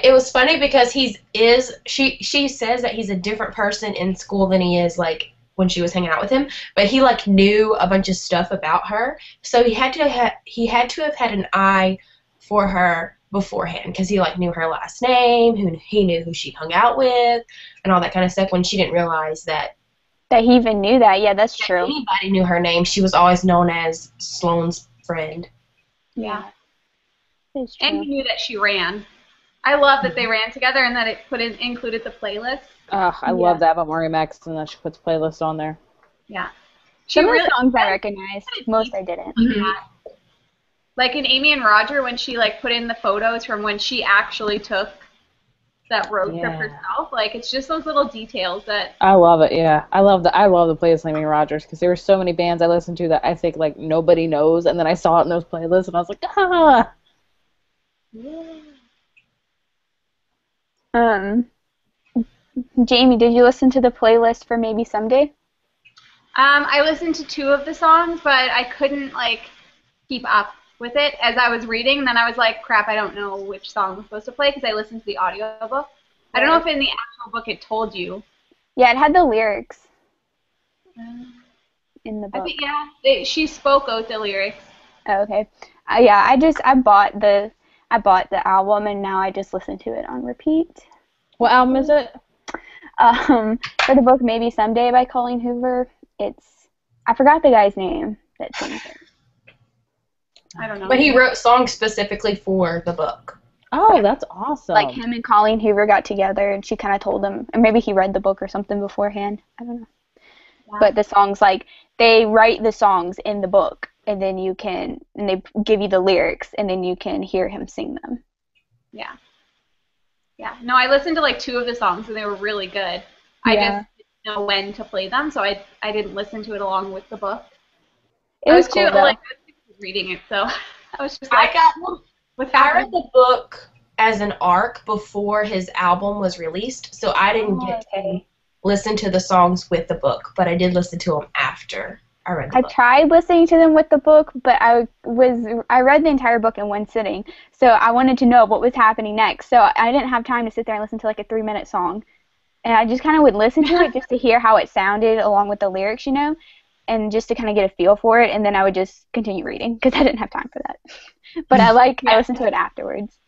it was funny because she says that he's a different person in school than he is like when she was hanging out with him, but he like knew a bunch of stuff about her, so he had to have had an eye for her beforehand because he like knew her last name, he knew who she hung out with, and all that kind of stuff. When she didn't realize that he even knew that. Yeah, that's true. anybody knew her name, she was always known as Sloane's friend. Yeah. That's true. And he knew that she ran. I love that they ran together and that it included the playlist. I love that about Marie Maxson that she puts playlists on there. Yeah. Some of the songs I recognized. Most I didn't. Mm-hmm. Like in Amy and Roger, when she like put in the photos from when she actually took that road trip herself, like it's just those little details that. I love it. Yeah, I love the playlist of Amy Rogers because there were so many bands I listened to that I think like nobody knows, and then I saw it in those playlists and I was like, ah. Jamie, did you listen to the playlist for Maybe Someday? I listened to 2 of the songs, but I couldn't like keep up with it as I was reading. And then I was like, crap, I don't know which song I'm supposed to play because I listened to the audiobook. I don't know if in the actual book it told you. Yeah, it had the lyrics in the book. I think, she spoke out the lyrics. Oh, okay. I bought the album and now I just listen to it on repeat. What album is it? For the book Maybe Someday by Colleen Hoover, I forgot the guy's name that sings it. I don't know. But he wrote songs specifically for the book. Oh, that's awesome. Like him and Colleen Hoover got together and she kind of told him, or maybe he read the book or something beforehand. I don't know. but the songs, like, they write the songs in the book, and then and they give you the lyrics, and then you can hear him sing them. Yeah. Yeah. No, I listened to like 2 of the songs, and they were really good. I just didn't know when to play them, so I didn't listen to it along with the book. It was cool, though. Like, reading it, so I was just like, I read the book as an arc before his album was released, so I didn't get to listen to the songs with the book, but I did listen to them after I read the book. I tried listening to them with the book, but I read the entire book in one sitting, so I wanted to know what was happening next, so I didn't have time to sit there and listen to like a 3-minute song, and I just kind of would listen to it just to hear how it sounded along with the lyrics, you know, and just to kind of get a feel for it, and then I would just continue reading because I didn't have time for that. But I listened to it afterwards.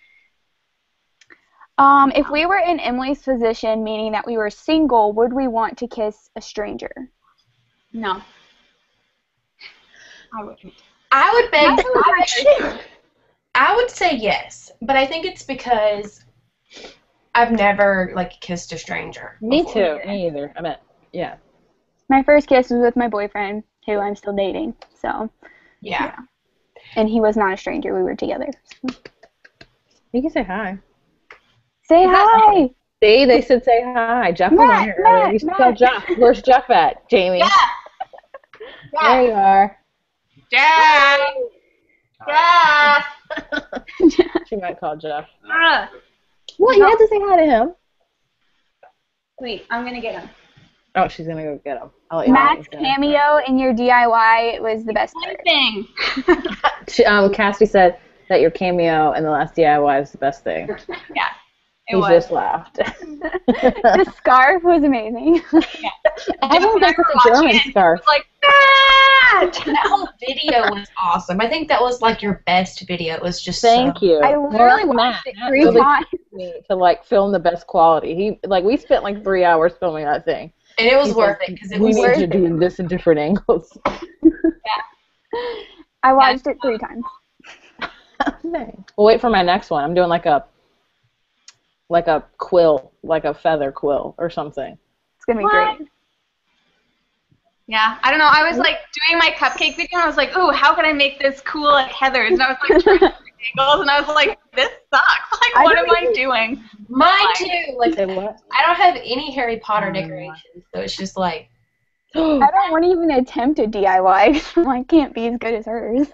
If we were in Emily's position, meaning that we were single, would we want to kiss a stranger? No. I wouldn't. I would say yes, but I think it's because I've never like kissed a stranger. Me before. too. Me either. I mean, yeah. My first kiss was with my boyfriend, who I'm still dating. So. Yeah. And he was not a stranger. We were together. You can say hi. Say hi. See, they said say hi. Jeff was on here earlier. You should tell Jeff. Where's Jeff at, Jamie? Yeah. There you are. Jeff! Jeff! She might call Jeff. Uh, What? You had to say hi to him. Wait, I'm going to get him. Oh, she's going to go get him. I'll let you know. Matt's cameo in your DIY was the best part. Thing. Cassie said that your cameo in the last DIY was the best thing. Yeah, it He was. just laughed. The scarf was amazing. Yeah. Everyone thinks it's a German scarf. It was like, Matt! That whole video was awesome. I think that was like your best video. It was just Thank you. I literally watched it 3 really times. me to like film the best quality. We spent like 3 hours filming that thing. And it was worth it because it was we need to do this in different angles. I watched it 3 times. We'll wait for my next one. I'm doing like a quill, like a feather quill or something. It's gonna be great. Yeah, I don't know. I was like doing my cupcake video, and I was like, "Ooh, how can I make this cool like Heather's?" And I was like trying angles, and I was like, "This sucks. Like, what am I doing?" Mine too. Like, Say what? I don't have any Harry Potter decorations, so it's just like. I don't want to even attempt a DIY. I can't be as good as hers.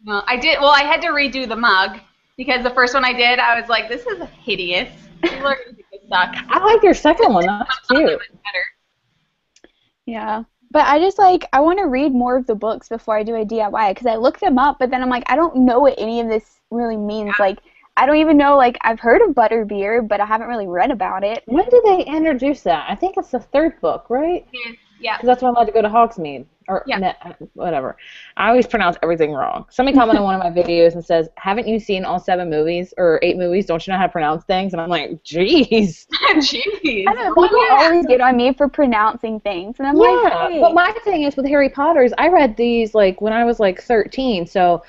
Well, I did. Well, I had to redo the mug because the first one I did, I was like, "This is hideous. People are gonna think this sucks." I like your second one. That's cute. Better. Yeah. But I just I want to read more of the books before I do a DIY because I look them up, but then I'm like, I don't know what any of this really means. Yeah. Like, I don't even know, I've heard of butterbeer, but I haven't really read about it. When did they introduce that? I think it's the 3rd book, right? Yeah. Because that's when I'm allowed to go to Hogsmeade. Or whatever. I always pronounce everything wrong. Somebody commented on one of my videos and says, haven't you seen all 7 movies or 8 movies? Don't you know how to pronounce things? And I'm like, jeez. Jeez. I don't know, people always get on me for pronouncing things. And I'm like, hey. But my thing is with Harry Potter's, I read these when I was 13. So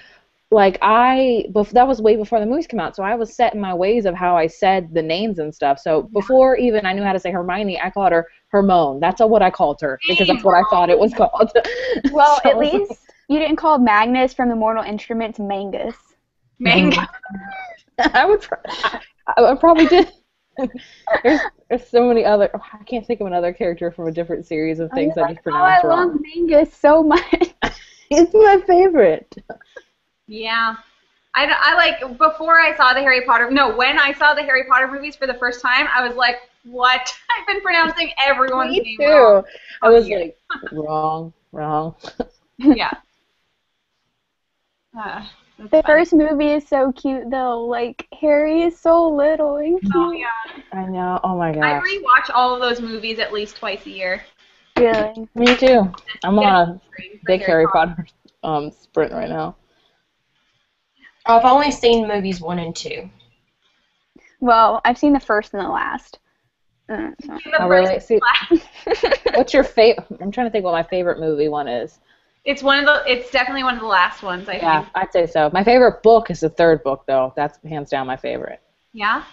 that was way before the movies came out. So I was set in my ways of how I said the names and stuff. So before even I knew how to say Hermione, I called her Hermione. That's what I called her because that's what I thought it was called. Well, at least you didn't call Magnus from the Mortal Instruments Mangus. Mangus. I would probably did. There's so many other. I can't think of another character from a different series of things I just pronounced wrong. I love Mangus so much. It's my favorite. Yeah. Before I saw the when I saw the Harry Potter movies for the first time, I was like, what? I've been pronouncing everyone's name wrong. I was like, wrong. Yeah. The first movie is so cute, though. Harry is so little and cute. Oh, yeah. I know. Oh, my gosh. I rewatch all of those movies at least twice a year. Really? Me too. I'm on a big Harry Potter sprint right now. I've only seen movies 1 and 2. Well, I've seen the first and the last. Oh, really? See, what's your favorite? I'm trying to think what my favorite movie one is. It's definitely one of the last ones, I think. Yeah, I'd say so. My favorite book is the 3rd book, though. That's hands down my favorite. Yeah?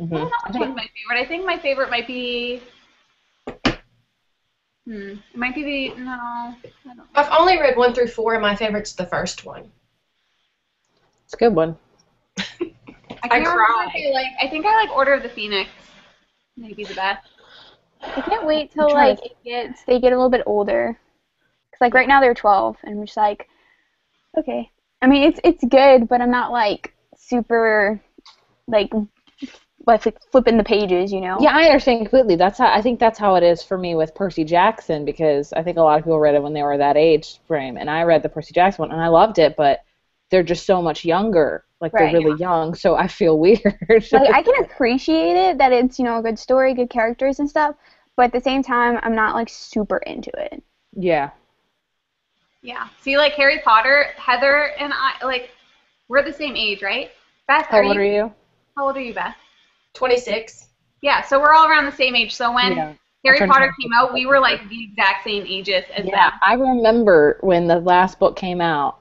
Mm-hmm. I don't know which one's my favorite. I think my favorite might be It might be no, I don't know. I've only read 1 through 4, and my favorite's the first one. It's a good one. I can't remember if I think I like Order of the Phoenix. Maybe the best. I can't wait till like they get a little bit older. Cause like right now they're 12, and I'm just like, okay. I mean it's good, but I'm not like super like flipping the pages, you know? Yeah, I understand completely. I think that's how it is for me with Percy Jackson, because I think a lot of people read it when they were that age frame, and I read the Percy Jackson one and I loved it, but they're just so much younger. Like they're really young, so I feel weird. Like I can appreciate it that it's, you know, a good story, good characters and stuff, but at the same time I'm not like super into it. Yeah. Yeah. See, like Harry Potter, Heather and I, like, we're the same age, right? Beth, How old are you? How old are you, Beth? 26. Yeah, so we're all around the same age. So when Harry Potter came out, we were like the exact same ages as them. Yeah, I remember when the last book came out.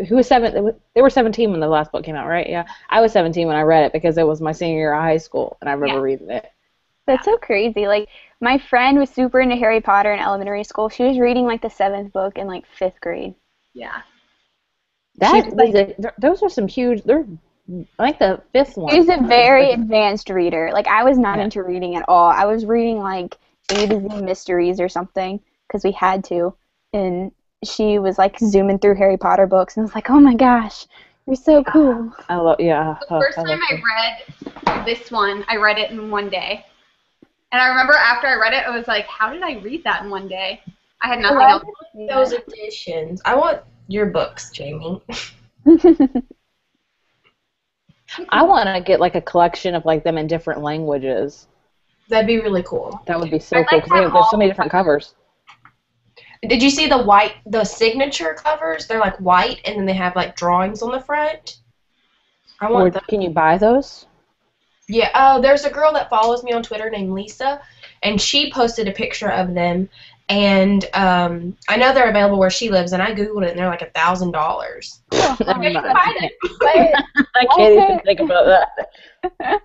Who was 7? They were 17 when the last book came out, right? Yeah, I was 17 when I read it because it was my senior year of high school, and I remember reading it. That's so crazy. Like, my friend was super into Harry Potter in elementary school. She was reading, like, the 7th book in, like, 5th grade. Yeah. Those are some huge... I think the 5th one. She was a very advanced reader. Like, I was not into reading at all. I was reading, like, A to Z mysteries or something because we had to. And she was, like, zooming through Harry Potter books. And I was like, oh, my gosh, you're so cool. I love, The first time I read this one, I read it in one day. And I remember after I read it, I was like, how did I read that in one day? I had nothing else. Those editions. I want your books, Jamie. I want to get like a collection of like them in different languages. That'd be really cool. That would be so cool because there's so many different covers. Did you see the signature covers? They're like white and then they have like drawings on the front. I want them. Can you buy those? Yeah, there's a girl that follows me on Twitter named Lisa, and she posted a picture of them, and I know they're available where she lives, and I googled it, and they're like $1,000. I can't even think about that.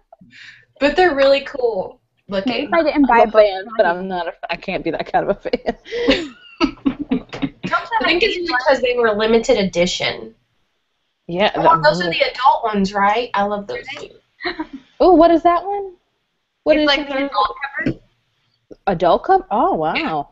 But they're really cool looking. Maybe if I didn't buy fans, but I'm not. I can't be that kind of a fan. I think it's because they were limited edition. Yeah. Those are the adult ones, right? I love those too. Oh, what is that one? What it's is like the adult cover? Adult cover? Oh, wow.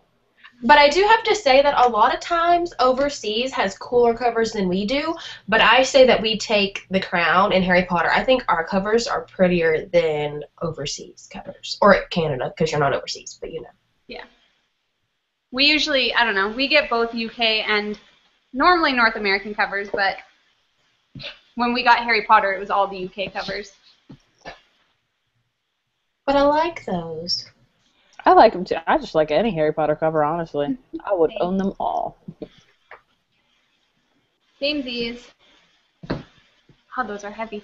But I do have to say that a lot of times overseas has cooler covers than we do, but I say that we take The Crown and Harry Potter. I think our covers are prettier than overseas covers. Or Canada, because you're not overseas, but you know. Yeah. We usually, I don't know, we get both UK and normally North American covers, but when we got Harry Potter, it was all the UK covers. But I like those. I like them too. I just like any Harry Potter cover, honestly. I would own them all. Samesies. Oh, those are heavy.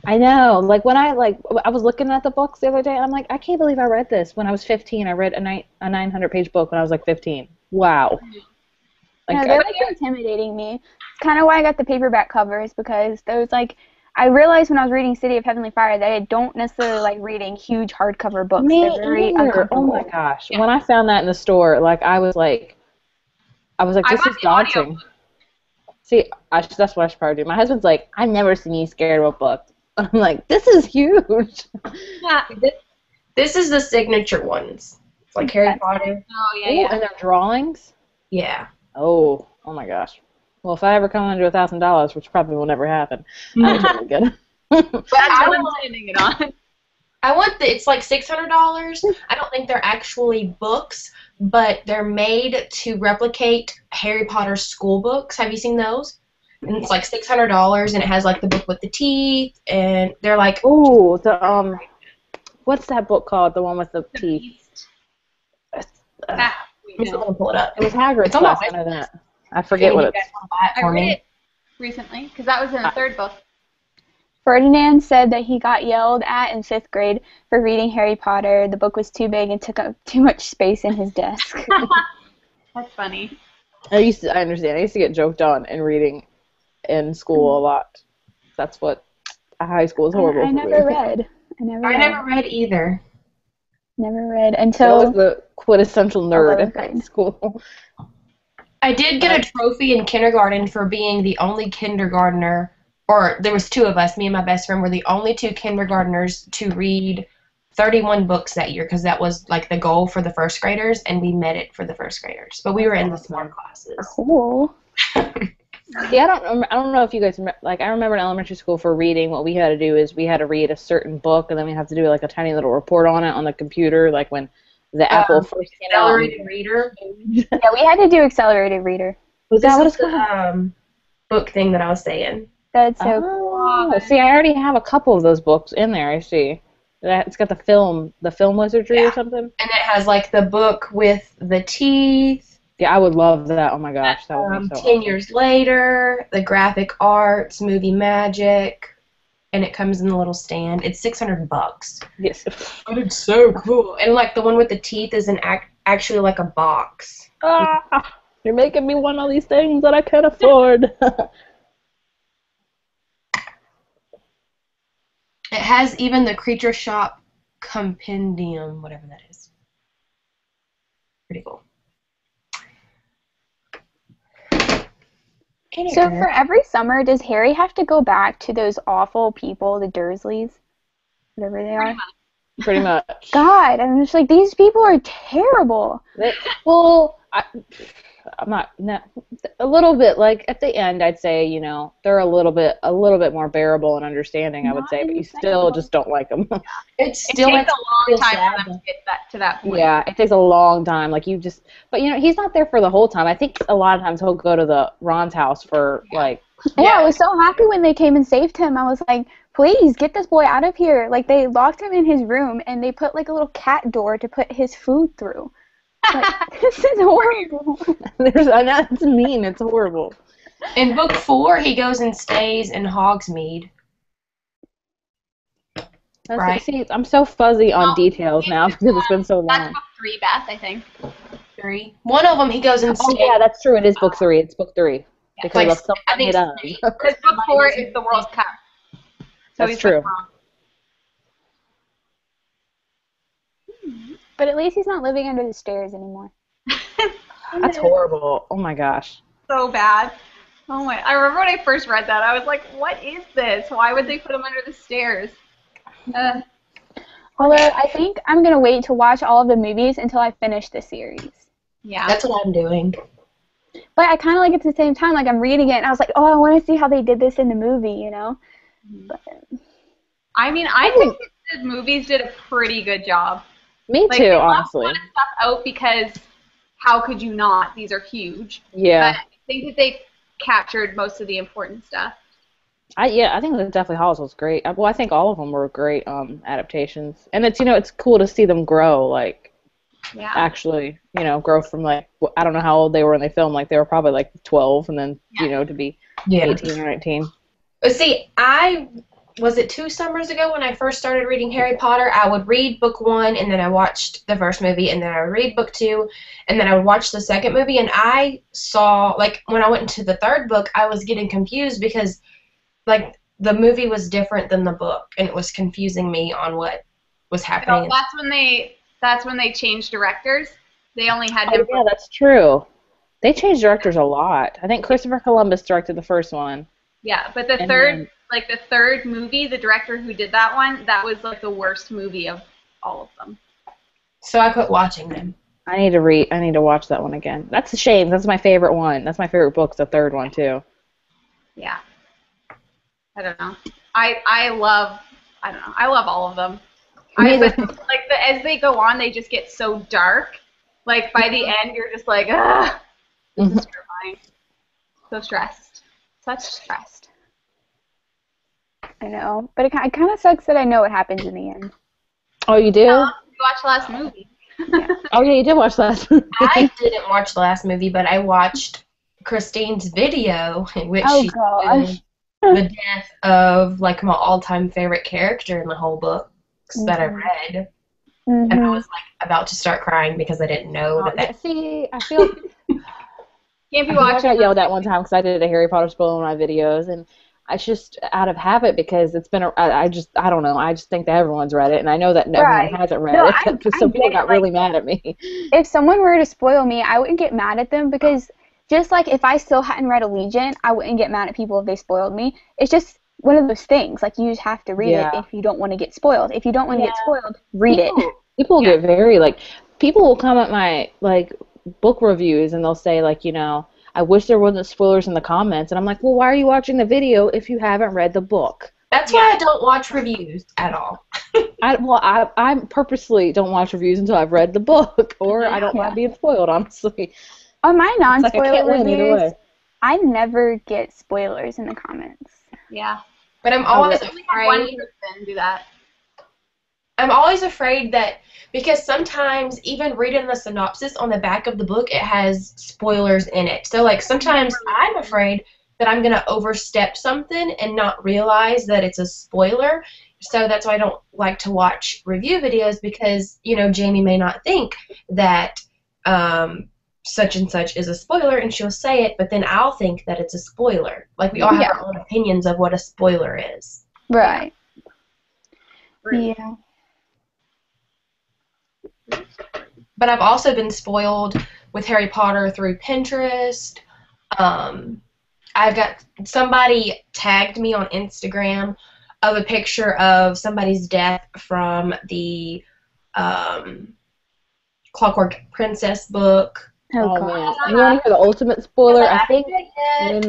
I know. Like when I was looking at the books the other day, and I'm like, I can't believe I read this when I was 15. I read a 900-page book when I was like 15. Wow. Like, they're like intimidating me. It's kind of why I got the paperback covers, because those like. I realized when I was reading City of Heavenly Fire that I don't necessarily like reading huge hardcover books. They're very uncomfortable. Oh my gosh. Yeah. When I found that in the store, like I was like, this is daunting. See, that's what I should probably do. My husband's like, I've never seen you scared of a book. I'm like, this is huge. Yeah. This is the signature ones. It's like Harry Potter. Oh, yeah. And their drawings? Yeah. Oh my gosh. Well, if I ever come under $1,000, which probably will never happen, I'm really good. But I'm landing it on. It's like $600. I don't think they're actually books, but they're made to replicate Harry Potter school books. Have you seen those? And it's like $600, and it has like the book with the teeth, and they're like. Oh, what's that book called? The one with the teeth. I'm just gonna pull it up. It was Hagrid's class. I know that. I forget what it's. I read it recently because that was in the third book. Ferdinand said that he got yelled at in 5th grade for reading Harry Potter. The book was too big and took up too much space in his desk. That's funny. I understand. I used to get joked on in reading in school a lot. That's what high school is horrible. I never read. I never read either. Never read I was until the quintessential nerd 11th in high grade. school. I did get a trophy in kindergarten for being the only kindergartner, or there was two of us, me and my best friend were the only two kindergartners to read 31 books that year, because that was like the goal for the first graders, and we met it for the first graders. But we were in the smart classes. Cool. Yeah, I don't know if you guys remember, like I remember in elementary school for reading, what we had to do is we had to read a certain book, and then we have to do like a tiny little report on it on the computer, like when the Apple first came out. Accelerated Reader. Yeah, we had to do accelerated reader. Was that what it's the called? book thing that I was saying. That's so Oh, see, I already have a couple of those books in there. I see. It's got the film wizardry or something. And it has like the book with the teeth. Yeah, I would love that. Oh my gosh, that would be so 10 years later, the graphic arts, movie magic, and it comes in the little stand. It's $600. Yes. But it's so cool. And like the one with the teeth is actually like a box. Ah, you're making me want all these things that I can't afford. It has even the Creature Shop Compendium, whatever that is. Pretty cool. So for every summer, does Harry have to go back to those awful people, the Dursleys? Whatever they are. Pretty much. God, I'm just like, these people are terrible. Well, I'm not a little bit like at the end. I'd say they're a little bit more bearable and understanding. I would say, but you still just don't like them. It takes a long time for them to get to that point. Yeah, it takes a long time. Like but he's not there for the whole time. I think a lot of times he'll go to the Ron's house for like. Yeah, I was so happy when they came and saved him. I was like, please get this boy out of here. Like they locked him in his room and they put like a little cat door to put his food through. Like, this is horrible. I know it's mean. It's horrible. In book 4, he goes and stays in Hogsmeade. Right. See, I'm so fuzzy on details now because it's been so long. That's book 3, Beth, I think. 3. One of them, he goes and stays. Oh yeah, that's true. It is book 3. It's book 3 because of something he does. Because book 4 is the World Cup. So That's true. But at least he's not living under the stairs anymore. That's horrible. Oh my gosh. So bad. Oh my! I remember when I first read that, I was like, "What is this? Why would they put him under the stairs?" Although I think I'm gonna wait to watch all of the movies until I finish the series. Yeah. That's what I'm doing. But I kind of like it at the same time. Like I'm reading it, and I was like, "Oh, I want to see how they did this in the movie," But, I mean, I think the movies did a pretty good job. Me Like, too, they left honestly. a lot of stuff out because how could you not? These are huge. Yeah. But I think that they captured most of the important stuff. I think that Deathly Hallows was great. Well, I think all of them were great adaptations, and it's cool to see them grow. Like, actually, grow from I don't know how old they were when they filmed. Like they were probably like 12, and then to be 18 or 19. See, was it 2 summers ago when I first started reading Harry Potter? I would read book 1, and then I watched the first movie, and then I would read book 2, and then I would watch the second movie, and I saw, like, when I went into the third book, I was getting confused because, like, the movie was different than the book, and it was confusing me on what was happening. So that's when they changed directors. They only had him. Yeah, that's true. They changed directors a lot. I think Christopher Columbus directed the first one. Yeah, but the third movie, the director who did that one, that was like the worst movie of all of them. So I quit watching them. I need to watch that one again. That's a shame. That's my favorite one. That's my favorite book, the third one too. Yeah. I don't know. I love all of them. As they go on, they just get so dark. Like by the end, you're just like, ah, this is terrifying. So stressed. Such stressed. I know, but it kind of sucks that I know what happens in the end. Oh, you do? You watched the last movie. Yeah. Oh yeah, you did watch the last movie. I didn't watch the last movie, but I watched Christine's video in which she did the death of like my all-time favorite character in the whole books that I read. And I was like about to start crying because I didn't know that. See, I feel. Can't be watching. I got yelled at one time because I did a Harry Potter spoiler in my videos, and It's just out of habit because it's been. I don't know. I just think that everyone's read it, and I know that everyone hasn't read it. Because some people got really mad at me. If someone were to spoil me, I wouldn't get mad at them because just like if I still hadn't read Allegiant, I wouldn't get mad at people if they spoiled me. It's just one of those things. Like, you just have to read it if you don't want to get spoiled. If you don't want to get spoiled, read it. People get very, like, people will comment my, like, book reviews and they'll say, like, you know, I wish there wasn't spoilers in the comments. And I'm like, well, why are you watching the video if you haven't read the book? That's why I don't watch reviews at all. I purposely don't watch reviews until I've read the book, or I don't mind being spoiled, honestly. On my non-spoiler like reviews, I never get spoilers in the comments. Yeah. But I'm always afraid. One person do that. I'm always afraid that, because sometimes even reading the synopsis on the back of the book, it has spoilers in it. So, like, sometimes I'm afraid that I'm going to overstep something and not realize that it's a spoiler. So that's why I don't like to watch review videos, because, you know, Jamie may not think that such and such is a spoiler, and she'll say it, but then I'll think that it's a spoiler. Like, we all have our own opinions of what a spoiler is. Right. Yeah. But I've also been spoiled with Harry Potter through Pinterest. I've got somebody tagged me on Instagram of a picture of somebody's death from the Clockwork Princess book. Oh man! You want to hear the ultimate spoiler? I think I'm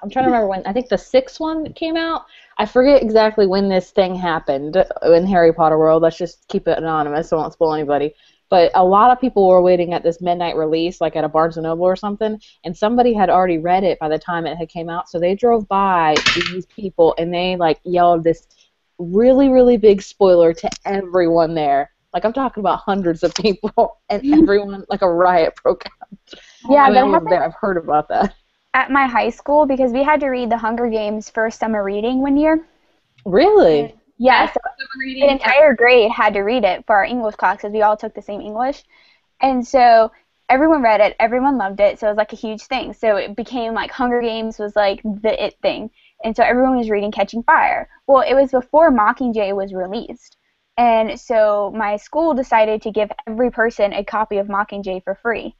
trying to remember when. I think the 6th one came out. I forget exactly when this thing happened in Harry Potter world. Let's just keep it anonymous, so I won't spoil anybody. But a lot of people were waiting at this midnight release, like at a Barnes & Noble or something, and somebody had already read it by the time it had came out. So they drove by these people, and they like yelled this really, really big spoiler to everyone there. Like, I'm talking about hundreds of people, and everyone, like a riot broke out. Yeah, that happened there. I've heard about that. At my high school, because we had to read The Hunger Games for summer reading one year. Really? Yeah, so the entire grade had to read it for our English class because we all took the same English. And so everyone read it, everyone loved it, so it was like a huge thing. So it became like Hunger Games was like the it thing. And so everyone was reading Catching Fire. Well, it was before Mockingjay was released. And so my school decided to give every person a copy of Mockingjay for free,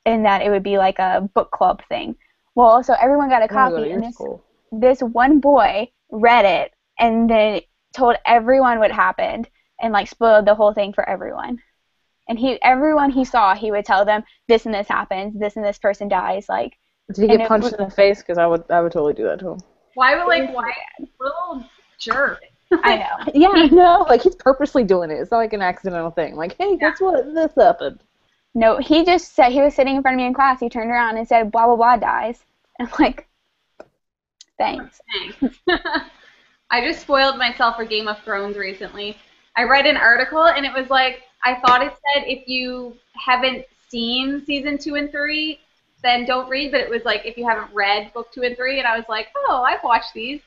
and that it would be like a book club thing. Well, so everyone got a copy, and this one boy read it and then told everyone what happened and like spoiled the whole thing for everyone. And everyone he saw, he would tell them this and this happens, this and this person dies. Like, did he get punched in the face? Because I would totally do that to him. Why little jerk? I know. Yeah, I know. Like, he's purposely doing it. It's not like an accidental thing. Like, hey, guess what? This happened. No, he just said, he was sitting in front of me in class. He turned around and said, blah, blah, blah dies. And I'm like, thanks. I just spoiled myself for Game of Thrones recently. I read an article, and it was like, I thought it said if you haven't seen season 2 and 3, then don't read. But it was like if you haven't read book 2 and 3, and I was like, oh, I've watched these.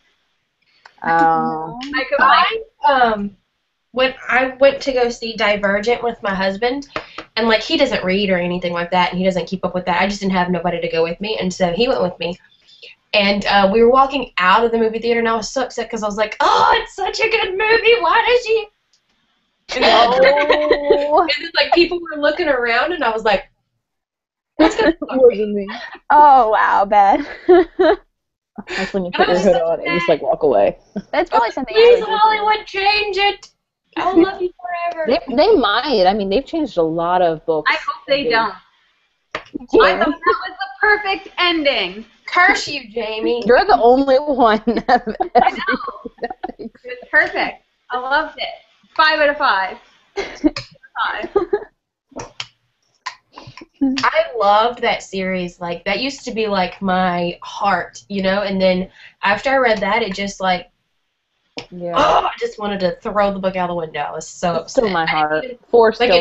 When I went to go see Divergent with my husband, and like he doesn't read or anything like that, and he doesn't keep up with that. I just didn't have nobody to go with me, and so he went with me. And we were walking out of the movie theater, and I was so upset because I was like, oh, it's such a good movie. Why does she? And then like people were looking around, and I was like, what's going on? Oh, wow, bad. That's when you put your hood on and just like walk away. That's probably something. Please, Hollywood, change it. I'll love you forever. They might. I mean, they've changed a lot of books. I hope they don't. I thought that was the perfect ending. Curse you, Jamie. You're the only one. I know. It was perfect. I loved it. 5 out of 5. 5. I loved that series. Like, that used to be like my heart, you know? And then after I read that, it just like, I just wanted to throw the book out the window. I was so upset. Still my heart. It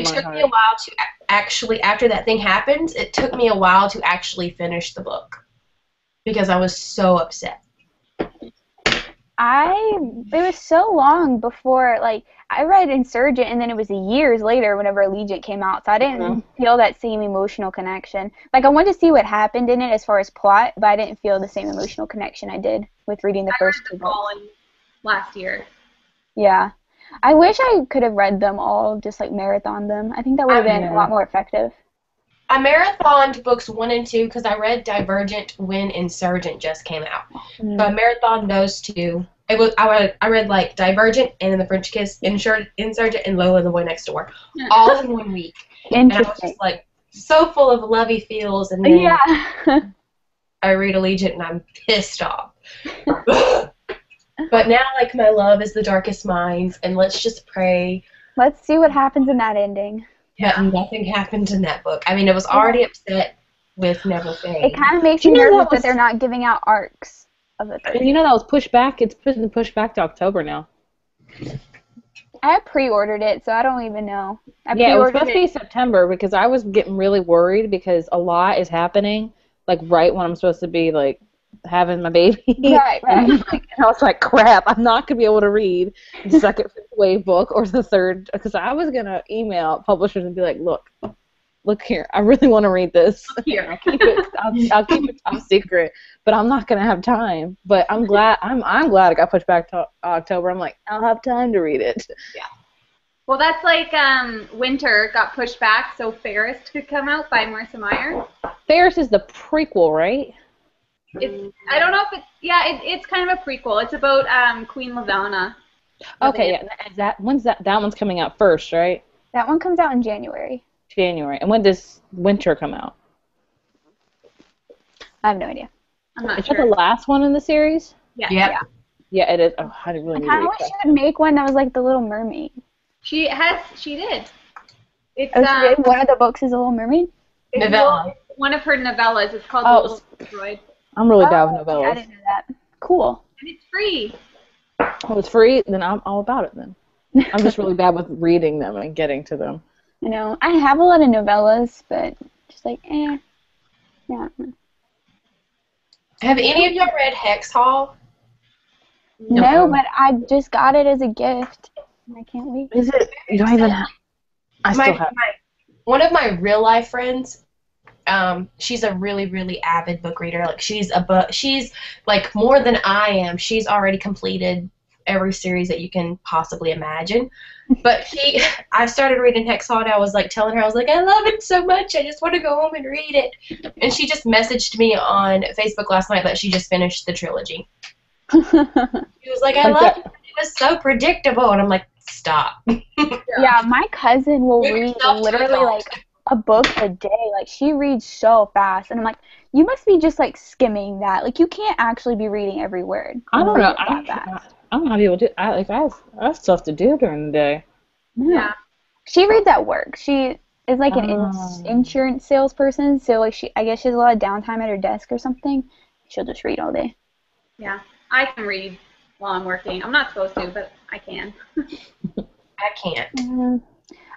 took me a while to actually, after that thing happened, it took me a while to actually finish the book because I was so upset. It was so long before, like, I read Insurgent, and then it was years later whenever Allegiant came out, so I didn't feel that same emotional connection. Like, I wanted to see what happened in it as far as plot, but I didn't feel the same emotional connection I did with reading the first two books. Fallen last year. Yeah. I wish I could have read them all, just like marathon them. I think that would have been a lot more effective. I marathoned books 1 and 2 because I read Divergent when Insurgent just came out. So I marathoned those two. I read like Divergent and then The French Kiss, Insurgent, and Lola and the Boy Next Door, all in 1 week. And I was just like so full of lovey feels, and then I read Allegiant and I'm pissed off. But now, like, my love is The Darkest Minds, and let's just pray. Let's see what happens in that ending. Yeah, nothing happened in that book. I mean, I was already upset with Never Fade. It kind of makes me nervous that they're not giving out arcs of the thing. You know that was pushed back? It's been pushed back to October now. I pre-ordered it, so I don't even know. Yeah, it was supposed to be September because I was getting really worried because a lot is happening, like, right when I'm supposed to be, like, having my baby. Right. And I was like, crap, I'm not going to be able to read the second wave book or the third, because I was going to email publishers and be like, look here, I really want to read this. Here. I'll keep it top secret, but I'm not going to have time. But I'm glad it got pushed back to October. I'm like, I'll have time to read it. Yeah. Well, that's like Winter got pushed back so Ferris could come out by Marissa Meyer. Ferris is the prequel, right? I don't know if it's kind of a prequel. It's about Queen Lavanna. Okay, yeah. When's that one's coming out first, right? That one comes out in January. January. And when does Winter come out? I have no idea. I'm not Is sure. that the last one in the series? Yeah. Yep. Yeah, it is. Oh, I really need I to wish she would make one that was like The Little Mermaid. She did. It's She did? One of the books is The Little Mermaid? Novella. One of her novellas. It's called The Little Droid. I'm really bad with novellas. I didn't know that. Cool. And it's free. Oh, it's free? Then I'm all about it then. I'm just really bad with reading them and getting to them. You know, I have a lot of novellas, but just like, Yeah. Have any of y'all read Hex Hall? No, but I just got it as a gift. And I can't wait. Is it? You don't even have. I still have. One of my real life friends, she's a really, really avid book reader. Like she's like more than I am. She's already completed every series that you can possibly imagine. But I started reading Hex Hall, and I was like telling her, I was like, I love it so much. I just want to go home and read it. And she just messaged me on Facebook last night that she just finished the trilogy. She was like, I love it. It was so predictable. And I'm like, stop. Yeah, my cousin will read literally like a book a day. Like, she reads so fast. And I'm like, you must be just like skimming that. Like, you can't actually be reading every word. I don't know. I'm not able to do. I have stuff to do during the day. Yeah. She reads at work. She is like an insurance salesperson, so like I guess she has a lot of downtime at her desk or something. She'll just read all day. Yeah. I can read while I'm working. I'm not supposed to, but I can. I can't.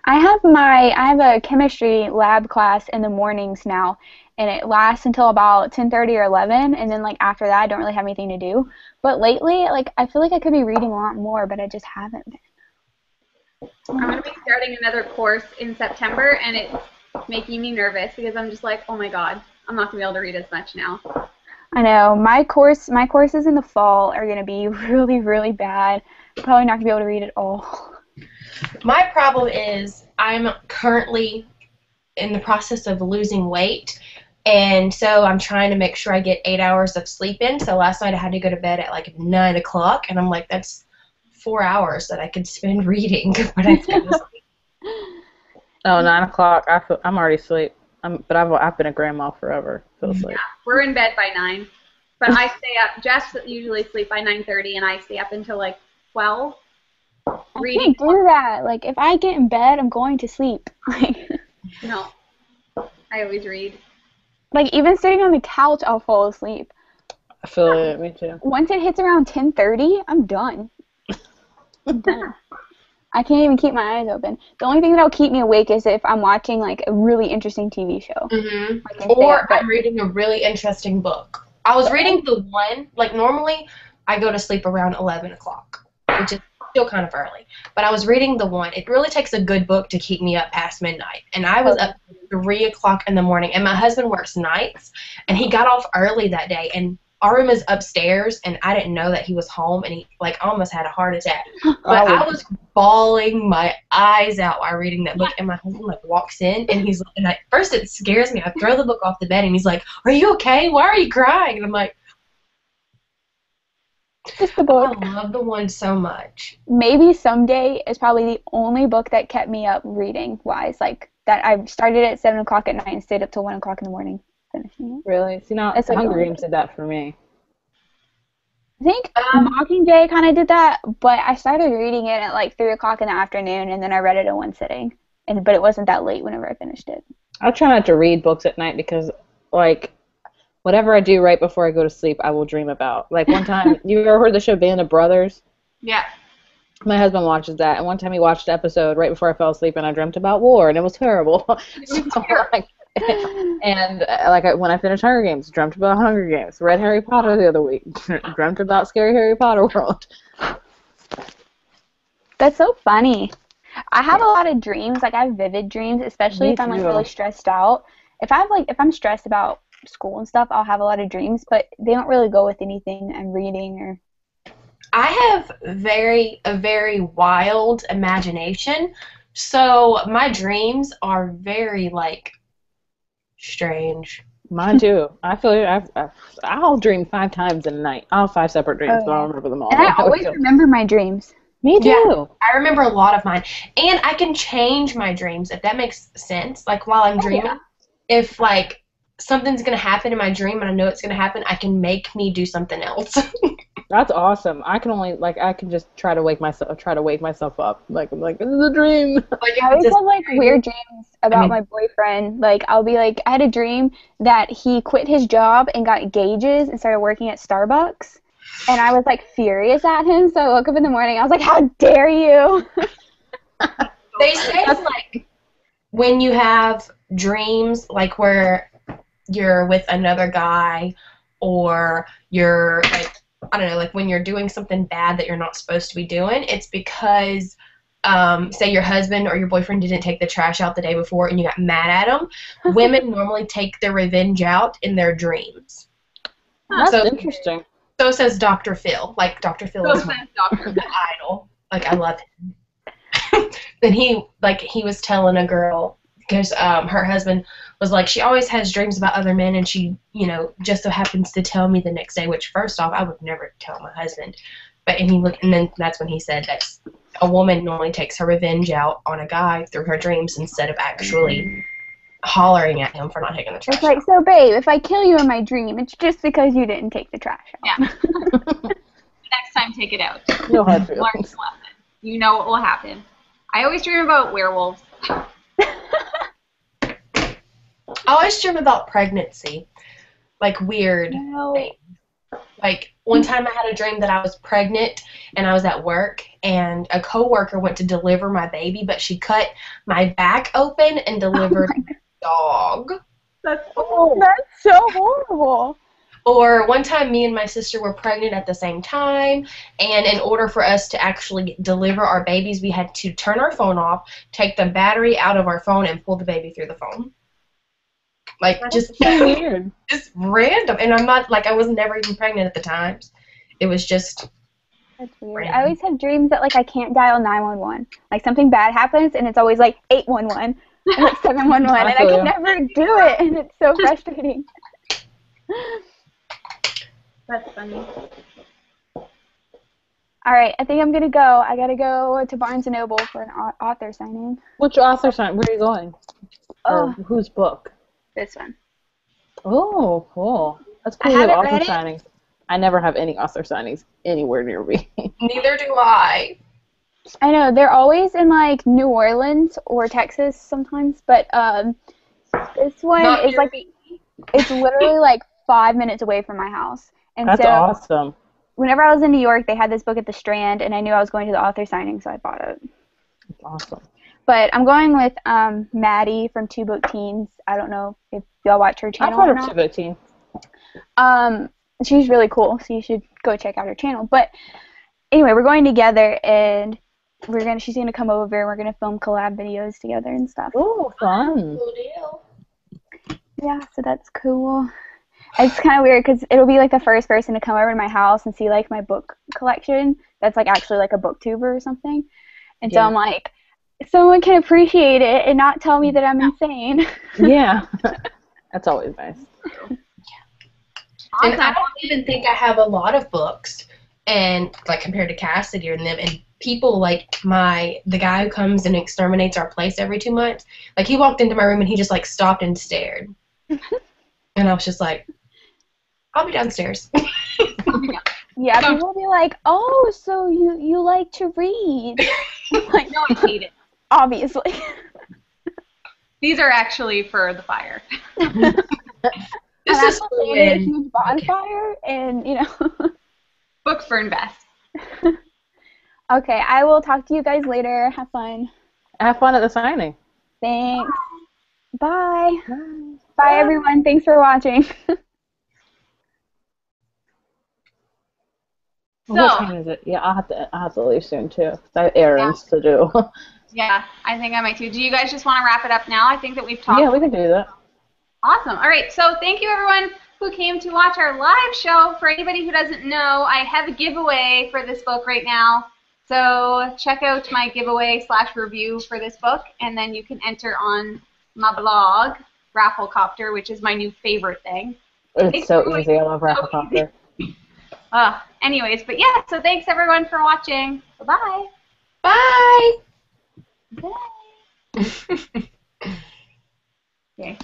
I have a chemistry lab class in the mornings now, and it lasts until about 10:30 or 11, and then like after that I don't really have anything to do. But lately, like, I feel like I could be reading a lot more, but I just haven't been. I'm going to be starting another course in September, and it's making me nervous because I'm just like, oh my god, I'm not going to be able to read as much now. I know. My courses in the fall are going to be really, really bad. Probably not going to be able to read at all. My problem is I'm currently in the process of losing weight, and so I'm trying to make sure I get 8 hours of sleep in. So last night I had to go to bed at like 9 o'clock, and I'm like, that's 4 hours that I could spend reading when I fell asleep. Oh, 9 o'clock. I'm already asleep. But I've been a grandma forever. Feels like. Yeah, we're in bed by 9, but I stay up. Jess usually sleep by 9:30, and I stay up until like 12. Reading. I can't do that. Like, if I get in bed, I'm going to sleep. No, I always read. Like, even sitting on the couch, I'll fall asleep. I feel it. Me too. Once it hits around 10:30, I'm done. I'm done. I can't even keep my eyes open. The only thing that'll keep me awake is if I'm watching, like, a really interesting TV show. Mm-hmm. Or I'm reading a really interesting book. I was reading the one, like, normally I go to sleep around 11 o'clock, which is still kind of early. But I was reading the one. It really takes a good book to keep me up past midnight. And I was up 3 o'clock in the morning. And my husband works nights. And he got off early that day. And our room is upstairs. And I didn't know that he was home. And he, like, almost had a heart attack. But I was bawling my eyes out while reading that book. And my husband, like, walks in. And he's like, and at first it scares me. I throw the book off the bed. And he's like, "Are you okay? Why are you crying?" And I'm like, just the book. I love the one so much. Maybe Someday is probably the only book that kept me up reading wise. Like that, I started at 7 o'clock at night and stayed up till 1 o'clock in the morning finishing it. Really? See, now It's like Hunger Games did that for me. I think Mockingjay kind of did that, but I started reading it at like 3 o'clock in the afternoon, and then I read it in one sitting. But it wasn't that late whenever I finished it. I try not to read books at night because, like, whatever I do right before I go to sleep, I will dream about. Like, one time, you ever heard the show Band of Brothers? Yeah. My husband watches that, and one time he watched an episode right before I fell asleep, and I dreamt about war, and it was terrible. When I finished Hunger Games, dreamt about Hunger Games. Read Harry Potter the other week, dreamt about Scary Harry Potter World. That's so funny. I have a lot of dreams. Like, I have vivid dreams, especially if I'm like really stressed out. If I'm stressed about school and stuff, I'll have a lot of dreams, but they don't really go with anything I'm reading or. I have a very wild imagination, so my dreams are very, like, strange. Mine too. I feel like I'll dream 5 times in a night. I'll have 5 separate dreams, but I don't remember them all. And I always remember my dreams. Me too. Yeah, I remember a lot of mine, and I can change my dreams if that makes sense. Like, while I'm dreaming, if like something's gonna happen in my dream and I know it's gonna happen, I can make me do something else. That's awesome. I can just try to wake myself up. Like, I'm like, this is a dream. Like, I always have like weird dreams about my boyfriend. Like, I'll be like, I had a dream that he quit his job and got gauges and started working at Starbucks. And I was like furious at him, so I woke up in the morning, I was like, "How dare you?" They say like when you have dreams like where you're with another guy, or you're like, I don't know, like when you're doing something bad that you're not supposed to be doing, it's because say your husband or your boyfriend didn't take the trash out the day before and you got mad at them. Women normally take their revenge out in their dreams. That's interesting. So says Dr. Phil. Like, Dr. Phil is my idol. Like, I love him. Then he was telling a girl, because her husband was like, she always has dreams about other men, and she, just so happens to tell me the next day, which, first off, I would never tell my husband. But, and then that's when he said that a woman normally takes her revenge out on a guy through her dreams instead of actually hollering at him for not taking the trash out. It's like, so babe, if I kill you in my dream, it's just because you didn't take the trash out. Yeah. Next time, take it out. No hard feelings. Learn the lesson. You know what will happen. I always dream about werewolves. I always dream about pregnancy. Like, weird things. Like, one time I had a dream that I was pregnant and I was at work, and a coworker went to deliver my baby, but she cut my back open and delivered my dog. That's so horrible. Or one time me and my sister were pregnant at the same time, and in order for us to actually deliver our babies, we had to turn our phone off, take the battery out of our phone, and pull the baby through the phone. Like, just weird. Just random. And I'm not, like, I was never even pregnant at the time. It was just... That's weird. Random. I always have dreams that, like, I can't dial 911. Like, something bad happens, and it's always, like, 811 or, like, 711, and I can never do it, and it's so frustrating. That's funny. All right, I think I'm going to go. I got to go to Barnes & Noble for an author signing. Which author signing? Where are you going? Or whose book? This one. Oh, cool. That's cool. Author signings. I never have any author signings anywhere near me. Neither do I. I know. They're always in, like, New Orleans or Texas sometimes, but this one is, like, it's literally, like, 5 minutes away from my house. And that's awesome. Whenever I was in New York, they had this book at the Strand, and I knew I was going to the author signing, so I bought it. That's awesome. But I'm going with Maddie from Two Book Teens. I don't know if y'all watch her channel or not. I've heard of Two Book Teens. She's really cool, so you should go check out her channel. But anyway, we're going together, and she's gonna come over, and we're gonna film collab videos together and stuff. Oh, fun. Cool deal. Yeah, so that's cool. It's kind of weird because it'll be like the first person to come over to my house and see like my book collection. That's like actually like a booktuber or something. And so I'm like, someone can appreciate it and not tell me that I'm insane. Yeah. That's always nice. And I don't even think I have a lot of books, and like compared to Cassidy and them, and people like the guy who comes and exterminates our place every 2 months, like he walked into my room and he just like stopped and stared. And I was just like, I'll be downstairs. Yeah, people will be like, oh, so you like to read. Like, no, I hate it. Obviously. These are actually for the fire. This is a huge bonfire, and Books burn best. Okay, I will talk to you guys later. Have fun. Have fun at the signing. Thanks. Bye. Bye, everyone. Thanks for watching. What time is it? Yeah, I'll have to leave soon too. I have errands to do. Yeah, I think I might too. Do you guys just want to wrap it up now? I think that we've talked. Yeah, we can do that. Awesome. All right, so thank you everyone who came to watch our live show. For anybody who doesn't know, I have a giveaway for this book right now. So check out my giveaway/review for this book, and then you can enter on my blog, Rafflecopter, which is my new favorite thing. It's so easy. I love Rafflecopter. Anyways, but yeah, so thanks everyone for watching. Bye-bye. Bye. Bye. Okay.